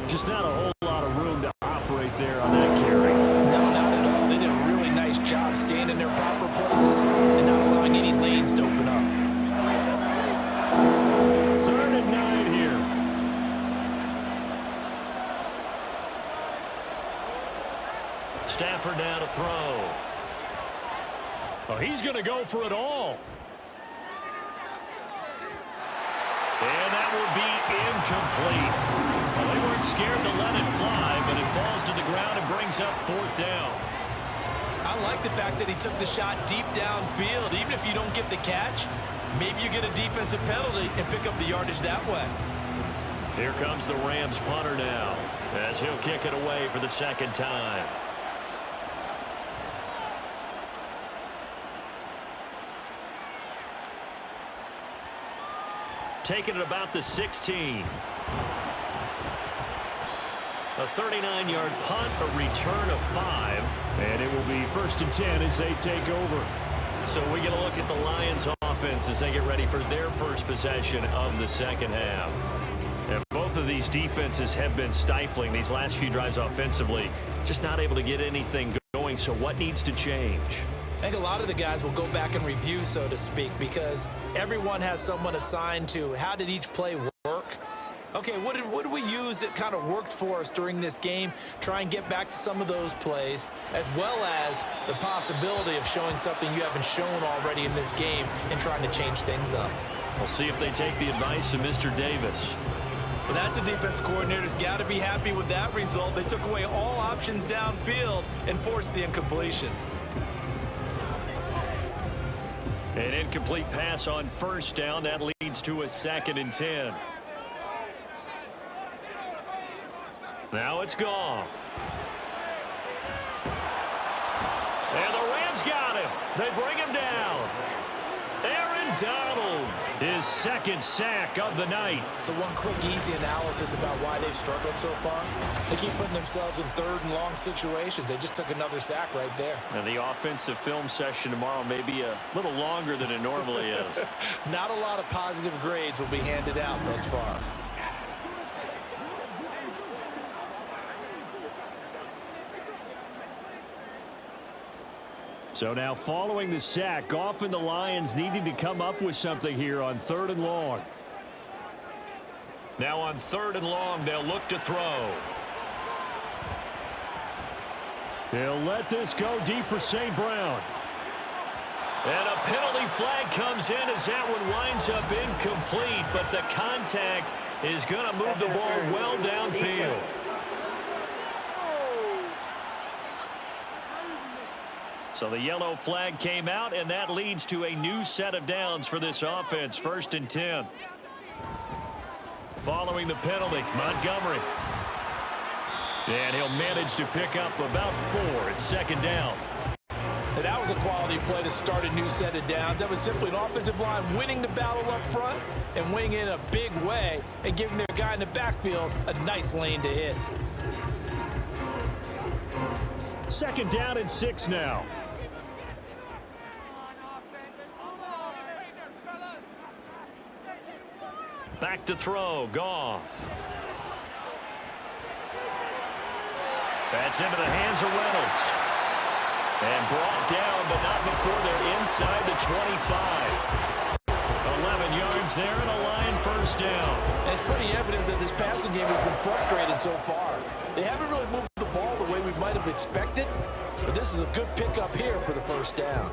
Just not a whole lot of room to operate there on that carry. No, not at all. They did a really nice job staying in their proper places and not allowing any lanes to open up. 3rd and 9 here. Stafford now to throw. Oh, he's going to go for it all. And that will be incomplete. Well, they weren't scared to let it fly, but it falls to the ground and brings up 4th down. I like the fact that he took the shot deep downfield. Even if you don't get the catch, maybe you get a defensive penalty and pick up the yardage that way. Here comes the Rams punter now, as he'll kick it away for the 2nd time. Taking it about the 16. A 39-yard punt, a return of 5. And it will be 1st and 10 as they take over. So we get a look at the Lions offense as they get ready for their first possession of the second half. And both of these defenses have been stifling these last few drives offensively. Just not able to get anything going. So what needs to change? I think a lot of the guys will go back and review, so to speak, because everyone has someone assigned to how did each play work. Okay, what did we use that kind of worked for us during this game? Try and get back to some of those plays, as well as the possibility of showing something you haven't shown already in this game and trying to change things up. We'll see if they take the advice of Mr. Davis. Well, that's a defense coordinator's got to be happy with that result. They took away all options downfield and forced the incompletion. An incomplete pass on 1st down. That leads to a 2nd and 10. Now it's Goff. And the Rams got him. They bring him down. Aaron Donald, his 2nd sack of the night. So one quick, easy analysis about why they've struggled so far. They keep putting themselves in 3rd and long situations. They just took another sack right there. And the offensive film session tomorrow may be a little longer than it normally is. Not a lot of positive grades will be handed out thus far. So now following the sack, Goff and the Lions needing to come up with something here on 3rd and long. Now on 3rd and long, they'll look to throw. He'll let this go deep for St. Brown. And a penalty flag comes in as that one winds up incomplete, but the contact is going to move the ball well downfield. So the yellow flag came out, and that leads to a new set of downs for this offense. 1st and 10. Following the penalty, Montgomery. And he'll manage to pick up about 4 at 2nd down. And that was a quality play to start a new set of downs. That was simply an offensive line winning the battle up front and winning it in a big way and giving their guy in the backfield a nice lane to hit. 2nd down and 6 now. Back to throw, Goff. That's into the hands of Reynolds. And brought down, but not before they're inside the 25. 11 yards there and a Lion first down. And it's pretty evident that this passing game has been frustrated so far. They haven't really moved the ball the way we might have expected, but this is a good pickup here for the first down.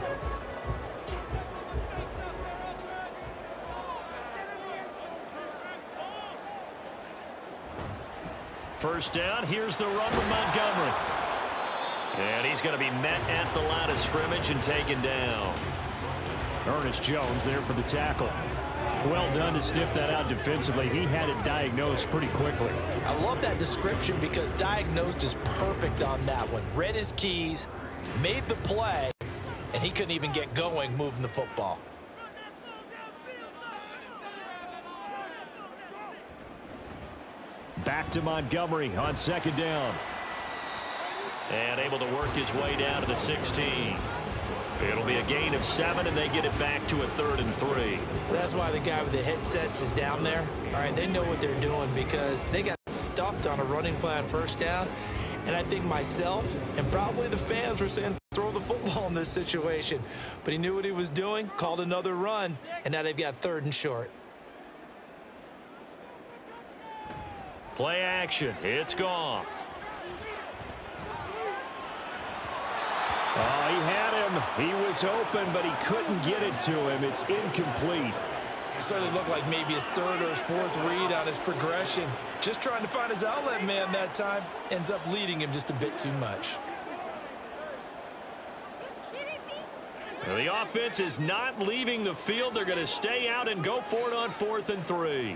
First down, here's the run with Montgomery. And he's going to be met at the line of scrimmage and taken down. Ernest Jones there for the tackle. Well done to sniff that out defensively. He had it diagnosed pretty quickly. I love that description because diagnosed is perfect on that one. Read his keys, made the play, and he couldn't even get going moving the football. Back to Montgomery on second down. And able to work his way down to the 16. It'll be a gain of 7, and they get it back to a 3rd and 3. That's why the guy with the headsets is down there. All right, they know what they're doing because they got stuffed on a running play on first down. And I think myself and probably the fans were saying throw the football in this situation. But he knew what he was doing, called another run, and now they've got 3rd and short. Play action. It's Goff. Oh, he had him. He was open, but he couldn't get it to him. It's incomplete. Certainly looked like maybe his 3rd or his 4th read on his progression. Just trying to find his outlet man that time. Ends up leading him just a bit too much. Well, the offense is not leaving the field. They're going to stay out and go for it on 4th and 3.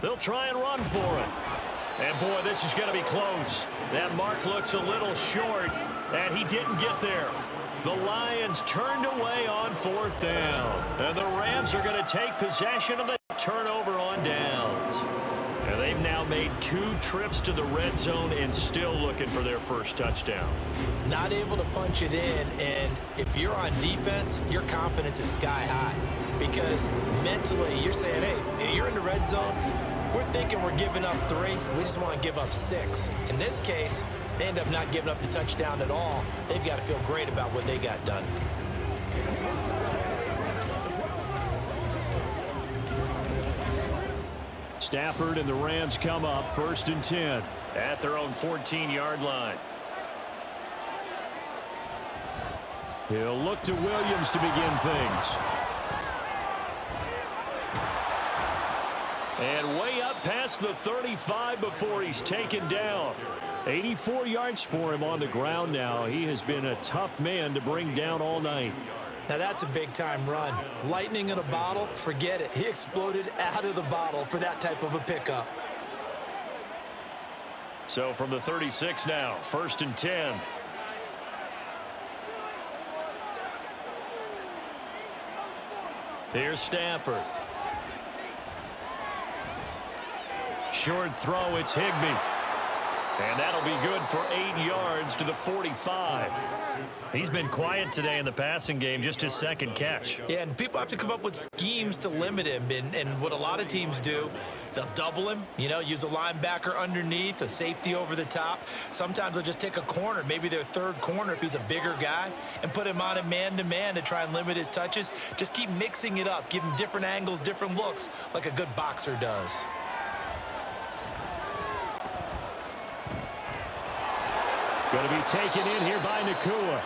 They'll try and run for it. And, boy, this is going to be close. That mark looks a little short, and he didn't get there. The Lions turned away on 4th down. And the Rams are going to take possession of the turnover on downs. And they've now made 2 trips to the red zone and still looking for their first touchdown. Not able to punch it in, and if you're on defense, your confidence is sky high. Because mentally, you're saying, hey, you're in the red zone. We're thinking we're giving up 3. We just want to give up 6. In this case, they end up not giving up the touchdown at all. They've got to feel great about what they got done. Stafford and the Rams come up 1st and 10. At their own 14-yard line. He'll look to Williams to begin things. And way up past the 35 before he's taken down. 84 yards for him on the ground now. He has been a tough man to bring down all night. Now that's a big-time run. Lightning in a bottle, forget it. He exploded out of the bottle for that type of a pickup. So from the 36 now, 1st and 10. Here's Stafford. Short throw, it's Higbee. And that'll be good for 8 yards to the 45. He's been quiet today in the passing game, just his 2nd catch. Yeah, and people have to come up with schemes to limit him. And what a lot of teams do, they'll double him, use a linebacker underneath, a safety over the top. Sometimes they'll just take a corner, maybe their 3rd corner if he's a bigger guy, and put him on a man-to-man to try and limit his touches. Just keep mixing it up, give him different angles, different looks, like a good boxer does. Going to be taken in here by Nakua.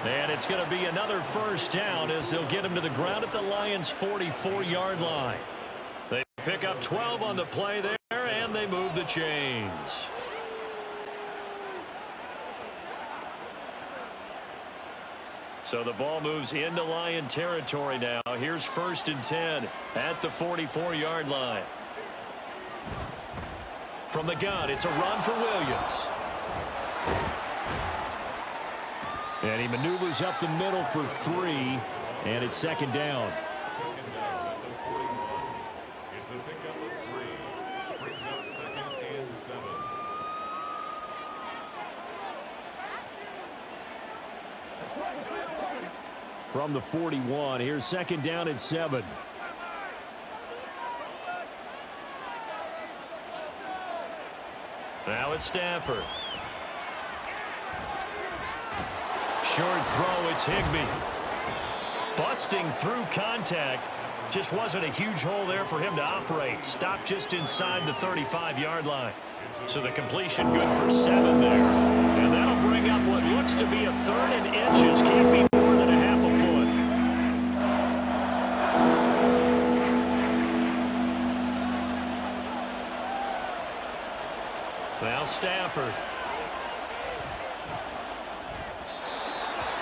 And it's going to be another first down as they'll get him to the ground at the Lions' 44-yard line. They pick up 12 on the play there, and they move the chains. So the ball moves into Lion territory now. Here's 1st and 10 at the 44-yard line. From the gun, it's a run for Williams. And he maneuvers up the middle for 3, and it's 2nd down. It's a pickup of 3. Brings up 2nd and 7. From the 41, here's 2nd down and 7. Now it's Stafford. Short throw, it's Higbee. Busting through contact. Just wasn't a huge hole there for him to operate. Stopped just inside the 35-yard line. So the completion good for 7 there. And that'll bring up what looks to be a 3rd and inches. Can't be more than a half a foot. Now Stafford.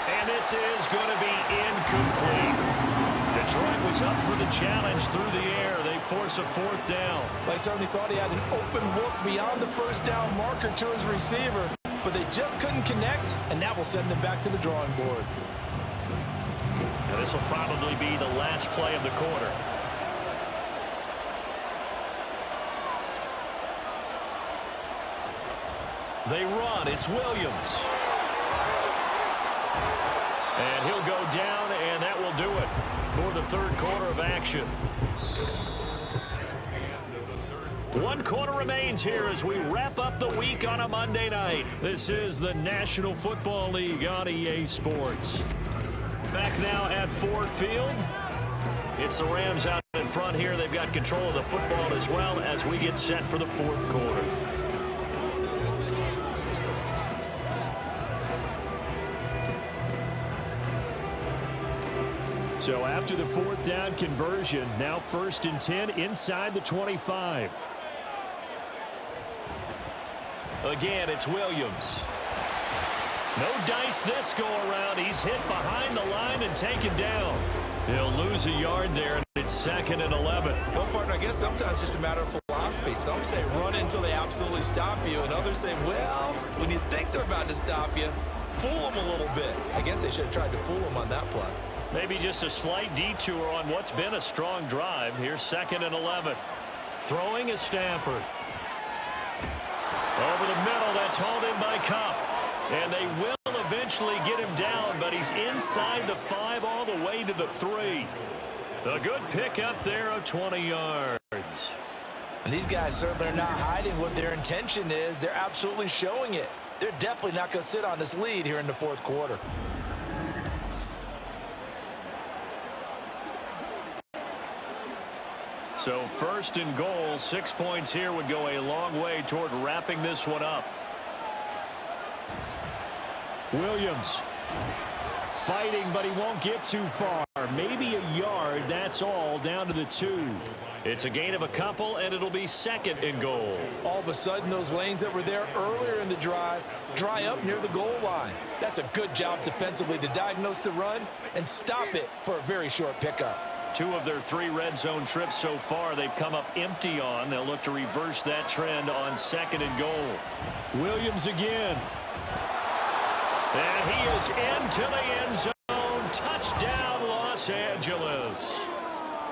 And this is going to be incomplete. Detroit was up for the challenge through the air. They force a 4th down. Like somebody thought he had an open look beyond the first down marker to his receiver, but they just couldn't connect, and that will send them back to the drawing board. Now this will probably be the last play of the quarter. They run. It's Williams. And he'll go down, and that will do it for the 3rd quarter of action. 1 quarter remains here as we wrap up the week on a Monday night. This is the National Football League on EA Sports. Back now at Ford Field. It's the Rams out in front here. They've got control of the football as well as we get set for the 4th quarter. So after the 4th down conversion, now 1st and 10 inside the 25. Again, it's Williams. No dice this go around. He's hit behind the line and taken down. He'll lose a yard there, and it's 2nd and 11. Well, partner, I guess sometimes it's just a matter of philosophy. Some say run until they absolutely stop you, and others say, well, when you think they're about to stop you, fool them a little bit. I guess they should have tried to fool them on that play. Maybe just a slight detour on what's been a strong drive. Here's 2nd and 11. Throwing is Stafford. Over the middle, that's hauled in by Cup. And they will eventually get him down, but he's inside the 5 all the way to the 3. A good pickup there of 20 yards. And these guys certainly are not hiding what their intention is. They're absolutely showing it. They're definitely not going to sit on this lead here in the 4th quarter. So 1st and goal, 6 points here would go a long way toward wrapping this one up. Williams fighting, but he won't get too far. Maybe a yard, that's all, down to the 2. It's a gain of a couple, and it'll be 2nd and goal. All of a sudden, those lanes that were there earlier in the drive dry up near the goal line. That's a good job defensively to diagnose the run and stop it for a very short pickup. 2 of their 3 red zone trips so far they've come up empty on. They'll look to reverse that trend on 2nd and goal. Williams again. And he is into the end zone. Touchdown, Los Angeles.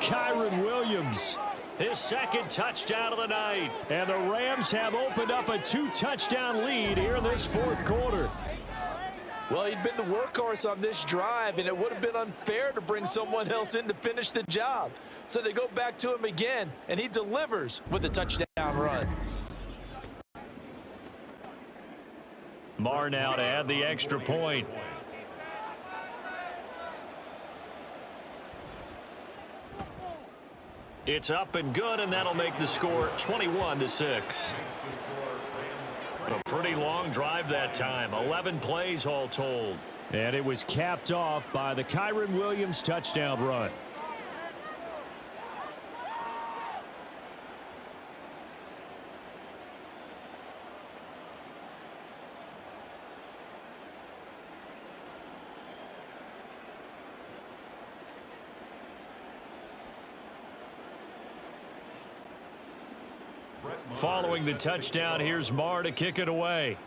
Kyron Williams, his 2nd touchdown of the night. And the Rams have opened up a 2-touchdown lead here in this 4th quarter. Well, he'd been the workhorse on this drive, and it would have been unfair to bring someone else in to finish the job. So they go back to him again, and he delivers with a touchdown run. Marr now to add the extra point. It's up and good, and that'll make the score 21-6. A pretty long drive that time. 11 plays all told. And it was capped off by the Kyron Williams touchdown run. Following the touchdown, here's Marr to kick it away.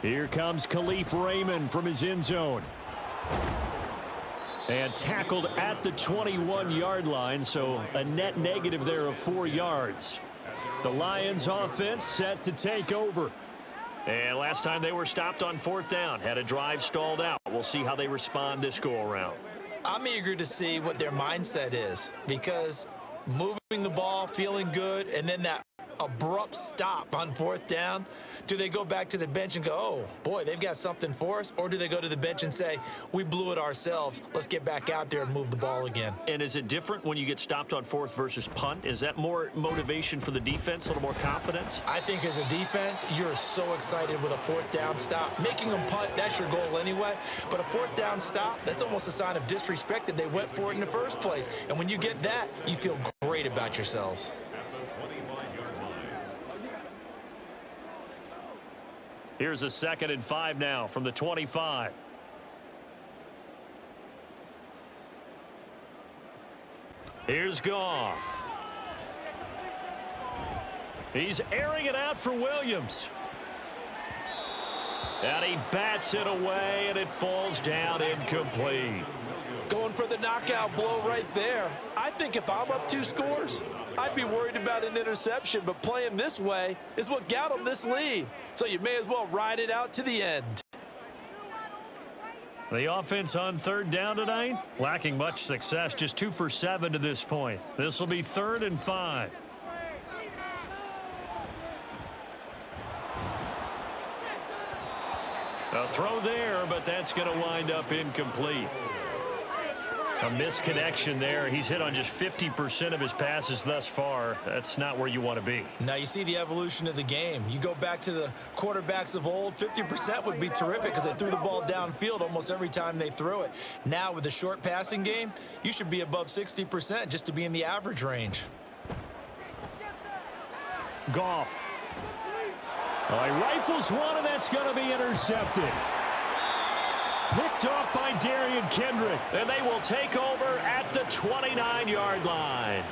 Here comes Khalif Raymond from his end zone. And tackled at the 21-yard line, so a net negative there of 4 yards. The Lions offense set to take over. And last time they were stopped on 4th down, had a drive stalled out. We'll see how they respond this go-around. I'm eager to see what their mindset is, because moving the ball, feeling good, and then that abrupt stop on 4th down? Do they go back to the bench and go, oh, boy, they've got something for us? Or do they go to the bench and say, we blew it ourselves. Let's get back out there and move the ball again? And is it different when you get stopped on 4th versus punt? Is that more motivation for the defense, a little more confidence? I think as a defense, you're so excited with a 4th down stop. Making them punt, that's your goal anyway. But a 4th down stop, that's almost a sign of disrespect that they went for it in the first place. And when you get that, you feel great about yourselves. Here's a 2nd and 5 now from the 25. Here's Goff. He's airing it out for Williams. And he bats it away, and it falls down incomplete. Going for the knockout blow right there. I think if I'm up 2 scores, I'd be worried about an interception, but playing this way is what got them this lead. So you may as well ride it out to the end. The offense on 3rd down tonight, lacking much success, just 2 for 7 to this point. This will be 3rd and 5. A throw there, but that's going to wind up incomplete. A misconnection there. He's hit on just 50% of his passes thus far. That's not where you want to be. Now you see the evolution of the game. You go back to the quarterbacks of old, 50% would be terrific because they threw the ball downfield almost every time they threw it. Now with the short passing game, you should be above 60% just to be in the average range. Goff. He rifles one, and that's going to be intercepted. Picked off by Darian Kendrick, and they will take over at the 29-yard line.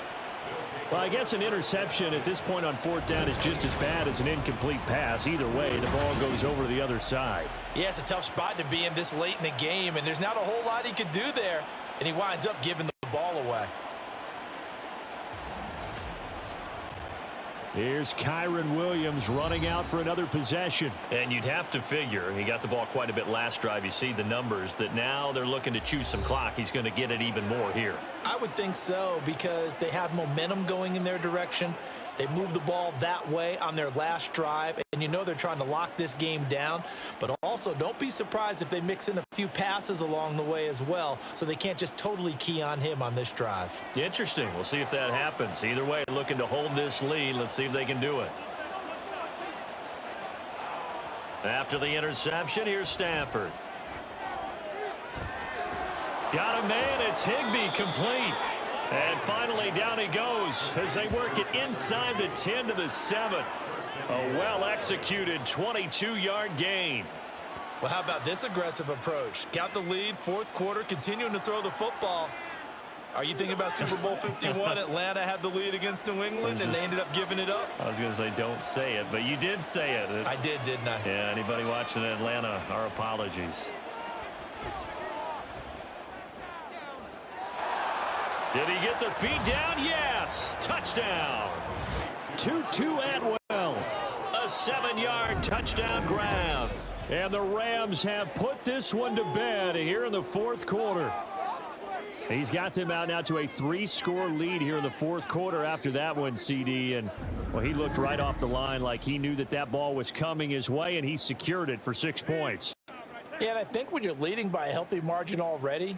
Well, I guess an interception at this point on 4th down is just as bad as an incomplete pass. Either way, the ball goes over to the other side. Yeah, it's a tough spot to be in this late in the game, and there's not a whole lot he could do there, and he winds up giving the ball away. Here's Kyron Williams running out for another possession. And you'd have to figure, he got the ball quite a bit last drive. You see the numbers, that now they're looking to choose some clock. He's going to get it even more here. I would think so because they have momentum going in their direction. They moved the ball that way on their last drive, and you know they're trying to lock this game down. But also, don't be surprised if they mix in a few passes along the way as well, so they can't just totally key on him on this drive. Interesting. We'll see if that happens. Either way, looking to hold this lead. Let's see if they can do it. After the interception, here's Stafford. Got a man. It's Higbee, complete. And finally, down he goes as they work it inside the 10 to the 7. A well-executed 22-yard gain. Well, how about this aggressive approach? Got the lead, 4th quarter, continuing to throw the football. Are you thinking about Super Bowl 51? Atlanta had the lead against New England, and they ended up giving it up? I was going to say don't say it, but you did say it. I did, didn't I? Yeah, anybody watching Atlanta, our apologies. Did he get the feed down? Yes. Touchdown. Tutu Atwell. A 7-yard touchdown grab. And the Rams have put this one to bed here in the 4th quarter. He's got them out now to a 3-score lead here in the 4th quarter after that one, CD. And, well, he looked right off the line like he knew that that ball was coming his way, and he secured it for 6 points. Yeah, and I think when you're leading by a healthy margin already,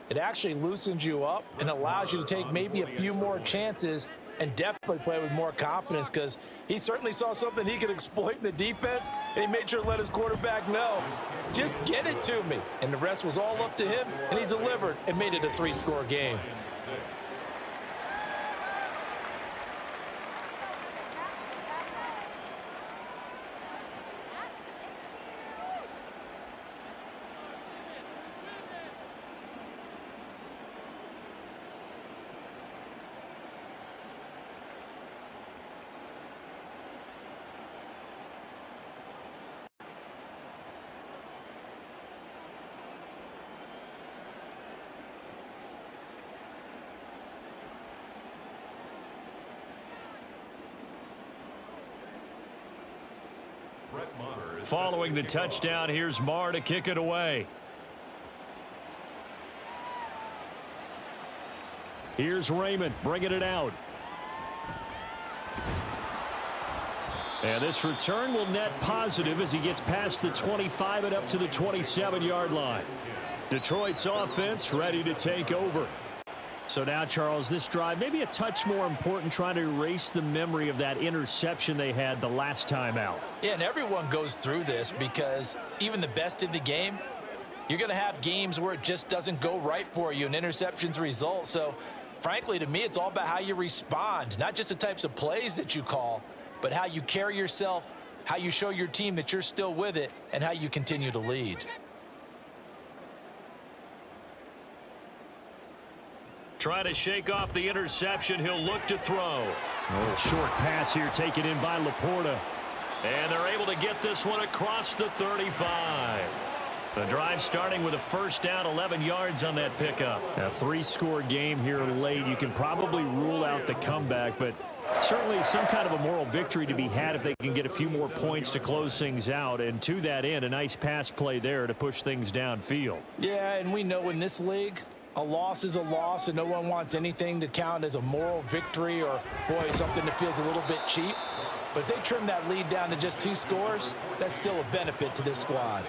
it actually loosens you up and allows you to take maybe a few more chances and definitely play with more confidence because he certainly saw something he could exploit in the defense, and he made sure to let his quarterback know, just get it to me. And the rest was all up to him, and he delivered and made it a 3-score game. Following the touchdown, here's Marr to kick it away. Here's Raymond bringing it out. And this return will net positive as he gets past the 25 and up to the 27-yard line. Detroit's offense ready to take over. So now, Charles, this drive maybe a touch more important, trying to erase the memory of that interception they had the last time out. Yeah, and everyone goes through this because even the best in the game, you're going to have games where it just doesn't go right for you and interceptions result. So, frankly, to me, it's all about how you respond, not just the types of plays that you call, but how you carry yourself, how you show your team that you're still with it, and how you continue to lead. Trying to shake off the interception. He'll look to throw. A little short pass here taken in by Laporta. And they're able to get this one across the 35. The drive starting with a first down, 11 yards on that pickup. A 3-score game here late. You can probably rule out the comeback, but certainly some kind of a moral victory to be had if they can get a few more points to close things out. And to that end, a nice pass play there to push things downfield. Yeah, and we know in this league, a loss is a loss, and no one wants anything to count as a moral victory or, boy, something that feels a little bit cheap. But if they trim that lead down to just 2 scores, that's still a benefit to this squad.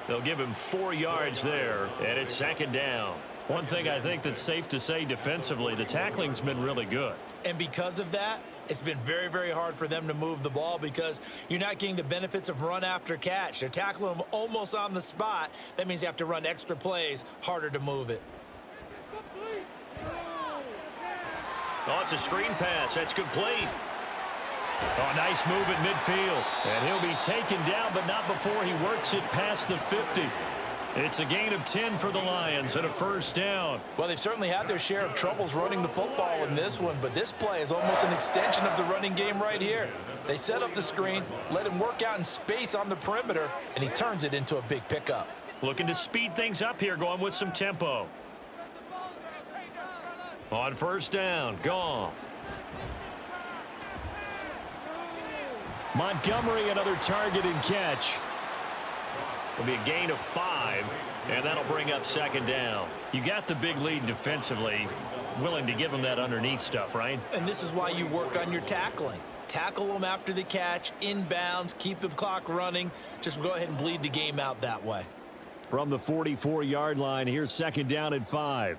They'll give him 4 yards there, and it's second down. One thing I think that's safe to say defensively, the tackling's been really good. And because of that, it's been very, very hard for them to move the ball because you're not getting the benefits of run after catch. They're tackling them almost on the spot. That means you have to run extra plays, harder to move it. Oh, it's a screen pass. That's complete. Oh, nice move at midfield. And he'll be taken down, but not before he works it past the 50. It's a gain of 10 for the Lions and a first down. Well, they've certainly had their share of troubles running the football in this one, but this play is almost an extension of the running game right here. They set up the screen, let him work out in space on the perimeter, and he turns it into a big pickup. Looking to speed things up here, going with some tempo. On first down, Goff. Montgomery, another target and catch. It'll be a gain of 5, and that'll bring up second down. You got the big lead defensively. Willing to give them that underneath stuff, right? And this is why you work on your tackling. Tackle them after the catch, inbounds, keep the clock running. Just go ahead and bleed the game out that way. From the 44-yard line, here's second down at 5.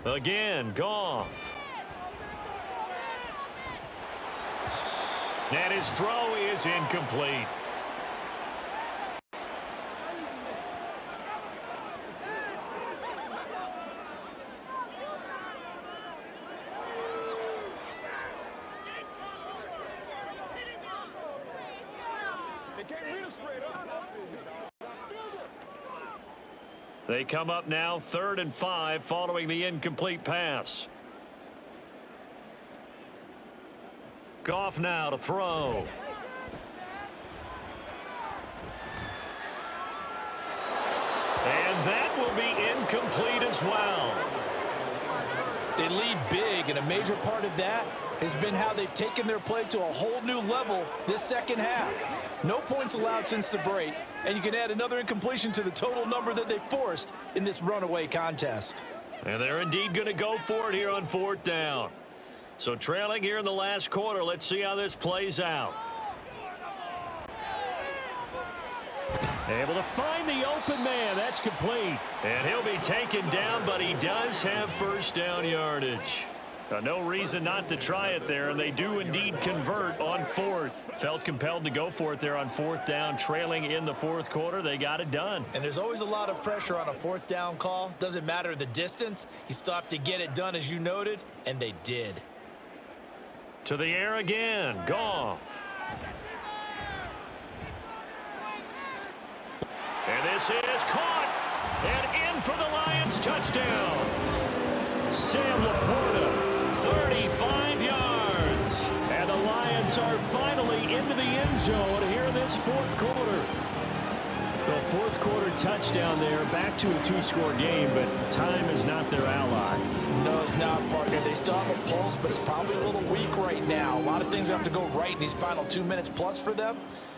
Again, Goff. And his throw is incomplete. They come up now 3rd and 5 following the incomplete pass. Goff now to throw. And that will be incomplete as well. They lead big, and a major part of that has been how they've taken their play to a whole new level this second half. No points allowed since the break, and you can add another incompletion to the total number that they forced in this runaway contest. And they're indeed going to go for it here on 4th down. So trailing here in the last quarter, let's see how this plays out. Able to find the open man. That's complete. And he'll be taken down, but he does have first down yardage. No reason not to try it there, and they do indeed convert on 4th. Felt compelled to go for it there on 4th down, trailing in the 4th quarter. They got it done. And there's always a lot of pressure on a 4th down call. Doesn't matter the distance. You still have to get it done, as you noted, and they did. To the air again, Goff. And this is caught and in for the Lions touchdown. Sam Laporta, 35 yards. And the Lions are finally into the end zone here in this 4th quarter. The 4th quarter touchdown there, back to a 2-score game, but time is not their ally. No, it's not, partner. They still have a pulse, but it's probably a little weak right now. A lot of things have to go right in these final 2 minutes plus for them.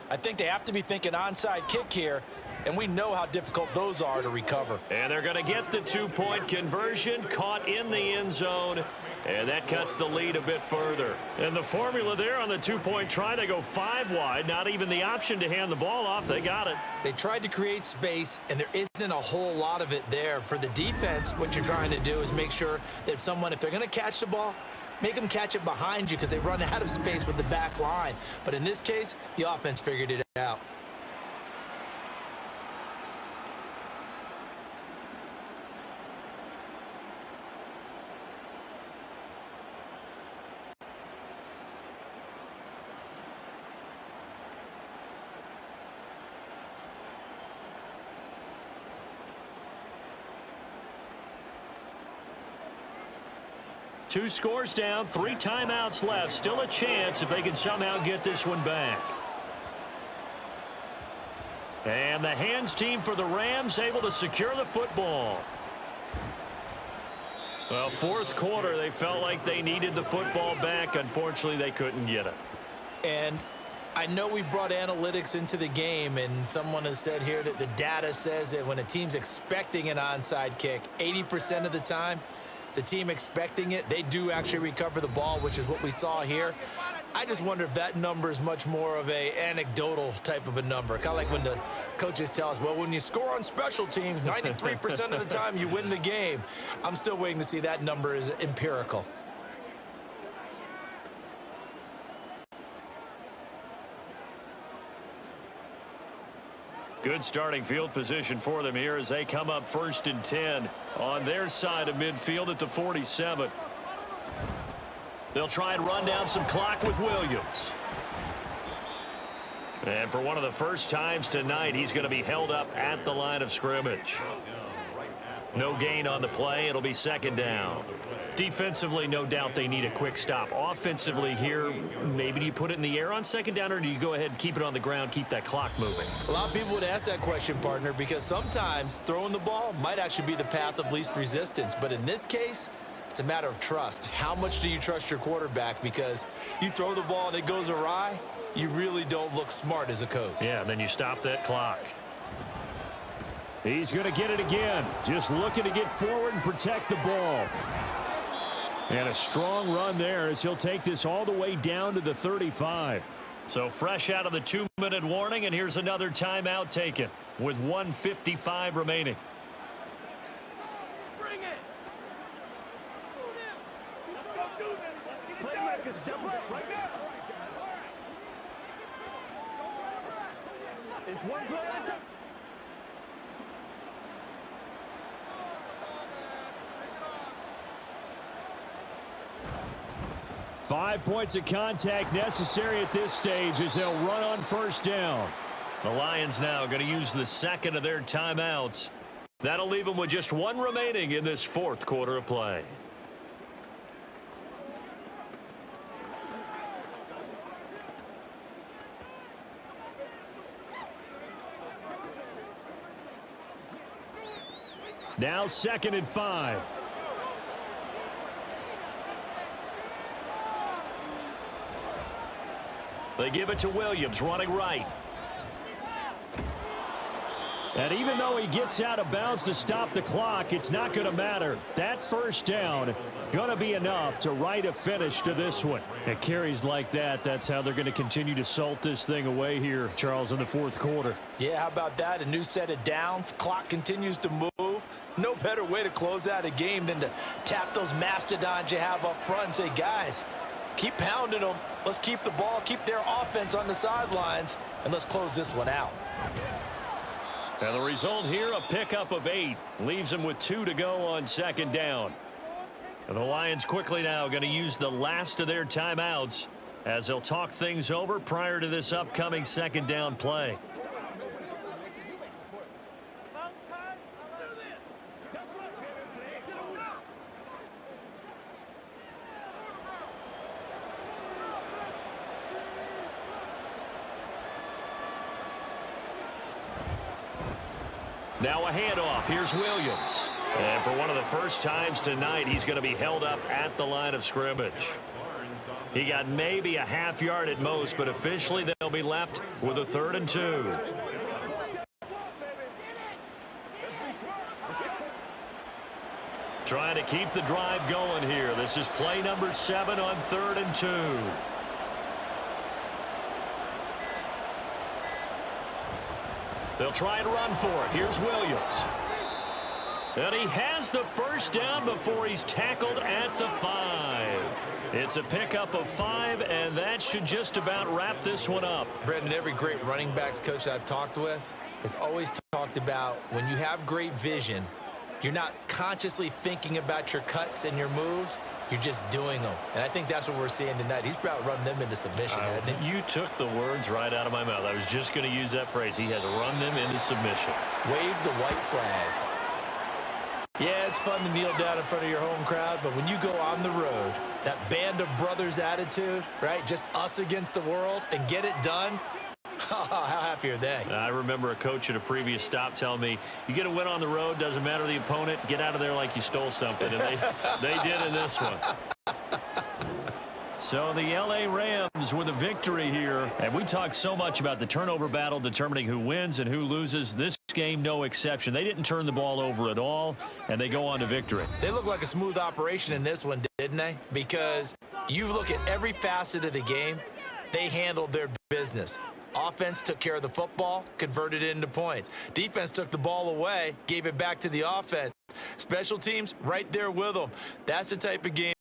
I think they have to be thinking onside kick here, and we know how difficult those are to recover. And they're going to get the 2-point conversion, caught in the end zone, And that cuts the lead a bit further. And the formula there on the two-point try to go 5 wide. Not even the option to hand the ball off. They got it. They tried to create space, and there isn't a whole lot of it there. For the defense, what you're trying to do is make sure that if they're going to catch the ball, make them catch it behind you because they run out of space with the back line. But in this case, the offense figured it out. Two scores down, 3 timeouts left. Still a chance if they can somehow get this one back. And the hands team for the Rams able to secure the football. Well, fourth quarter, they felt like they needed the football back. Unfortunately, they couldn't get it. And I know we brought analytics into the game, and someone has said here that the data says that when a team's expecting an onside kick, 80% of the time, the team expecting it, they do actually recover the ball, which is what we saw here. I just wonder if that number is much more of a anecdotal type of a number. Kind of like when the coaches tell us, well, when you score on special teams, 93% of the time you win the game. I'm still waiting to see that number is empirical. Good starting field position for them here as they come up 1st and 10 on their side of midfield at the 47. They'll try and run down some clock with Williams. And for one of the first times tonight, he's going to be held up at the line of scrimmage. No gain on the play. It'll be 2nd down. Defensively, no doubt they need a quick stop. Offensively here, maybe do you put it in the air on 2nd down, or do you go ahead and keep it on the ground, keep that clock moving? A lot of people would ask that question, partner, because sometimes throwing the ball might actually be the path of least resistance. But in this case, it's a matter of trust. How much do you trust your quarterback? Because you throw the ball and it goes awry, you really don't look smart as a coach. Yeah, and then you stop that clock. He's going to get it again. Just looking to get forward and protect the ball. And a strong run there as he'll take this all the way down to the 35. So fresh out of the 2-minute warning, and here's another timeout taken with 1:55 remaining. Bring it. Let's go do this. Playmakers, step up right now. It's one play at a time. 5 points of contact necessary at this stage as they'll run on 1st down. The Lions now going to use the 2nd of their timeouts. That'll leave them with just 1 remaining in this 4th quarter of play. Now 2nd and 5. They give it to Williams, running right. And even though he gets out of bounds to stop the clock, it's not going to matter. That 1st down going to be enough to write a finish to this one. At carries like that, that's how they're going to continue to salt this thing away here, Charles, in the 4th quarter. Yeah, how about that? A new set of downs. Clock continues to move. No better way to close out a game than to tap those mastodons you have up front and say, guys, keep pounding them. Let's keep the ball, keep their offense on the sidelines, and let's close this one out. And the result here, a pickup of 8. Leaves them with 2 to go on 2nd down. And the Lions quickly now going to use the last of their timeouts as they'll talk things over prior to this upcoming 2nd down play. Now a handoff. Here's Williams. And for one of the first times tonight, he's going to be held up at the line of scrimmage. He got maybe a half yard at most, but officially they'll be left with a 3rd and 2. trying to keep the drive going here. This is play number 7 on 3rd and 2. They'll try and run for it. Here's Williams. And he has the first down before he's tackled at the 5. It's a pickup of 5, and that should just about wrap this one up. Brendan, every great running backs coach I've talked with has always talked about when you have great vision, you're not consciously thinking about your cuts and your moves. You're just doing them. And I think that's what we're seeing tonight. He's about run them into submission, hasn't he? You took the words right out of my mouth. I was just going to use that phrase. He has run them into submission. Wave the white flag. Yeah, it's fun to kneel down in front of your home crowd, but when you go on the road, that band of brothers attitude, right? Just us against the world and get it done. How happy are they? I remember a coach at a previous stop telling me, you get a win on the road, doesn't matter the opponent, get out of there like you stole something. And they did in this one. So the L.A. Rams with a victory here. And we talked so much about the turnover battle determining who wins and who loses. This game, no exception. They didn't turn the ball over at all, and they go on to victory. They look like a smooth operation in this one, didn't they? Because you look at every facet of the game, they handled their business. Offense took care of the football, converted it into points. Defense took the ball away, gave it back to the offense. Special teams right there with them. That's the type of game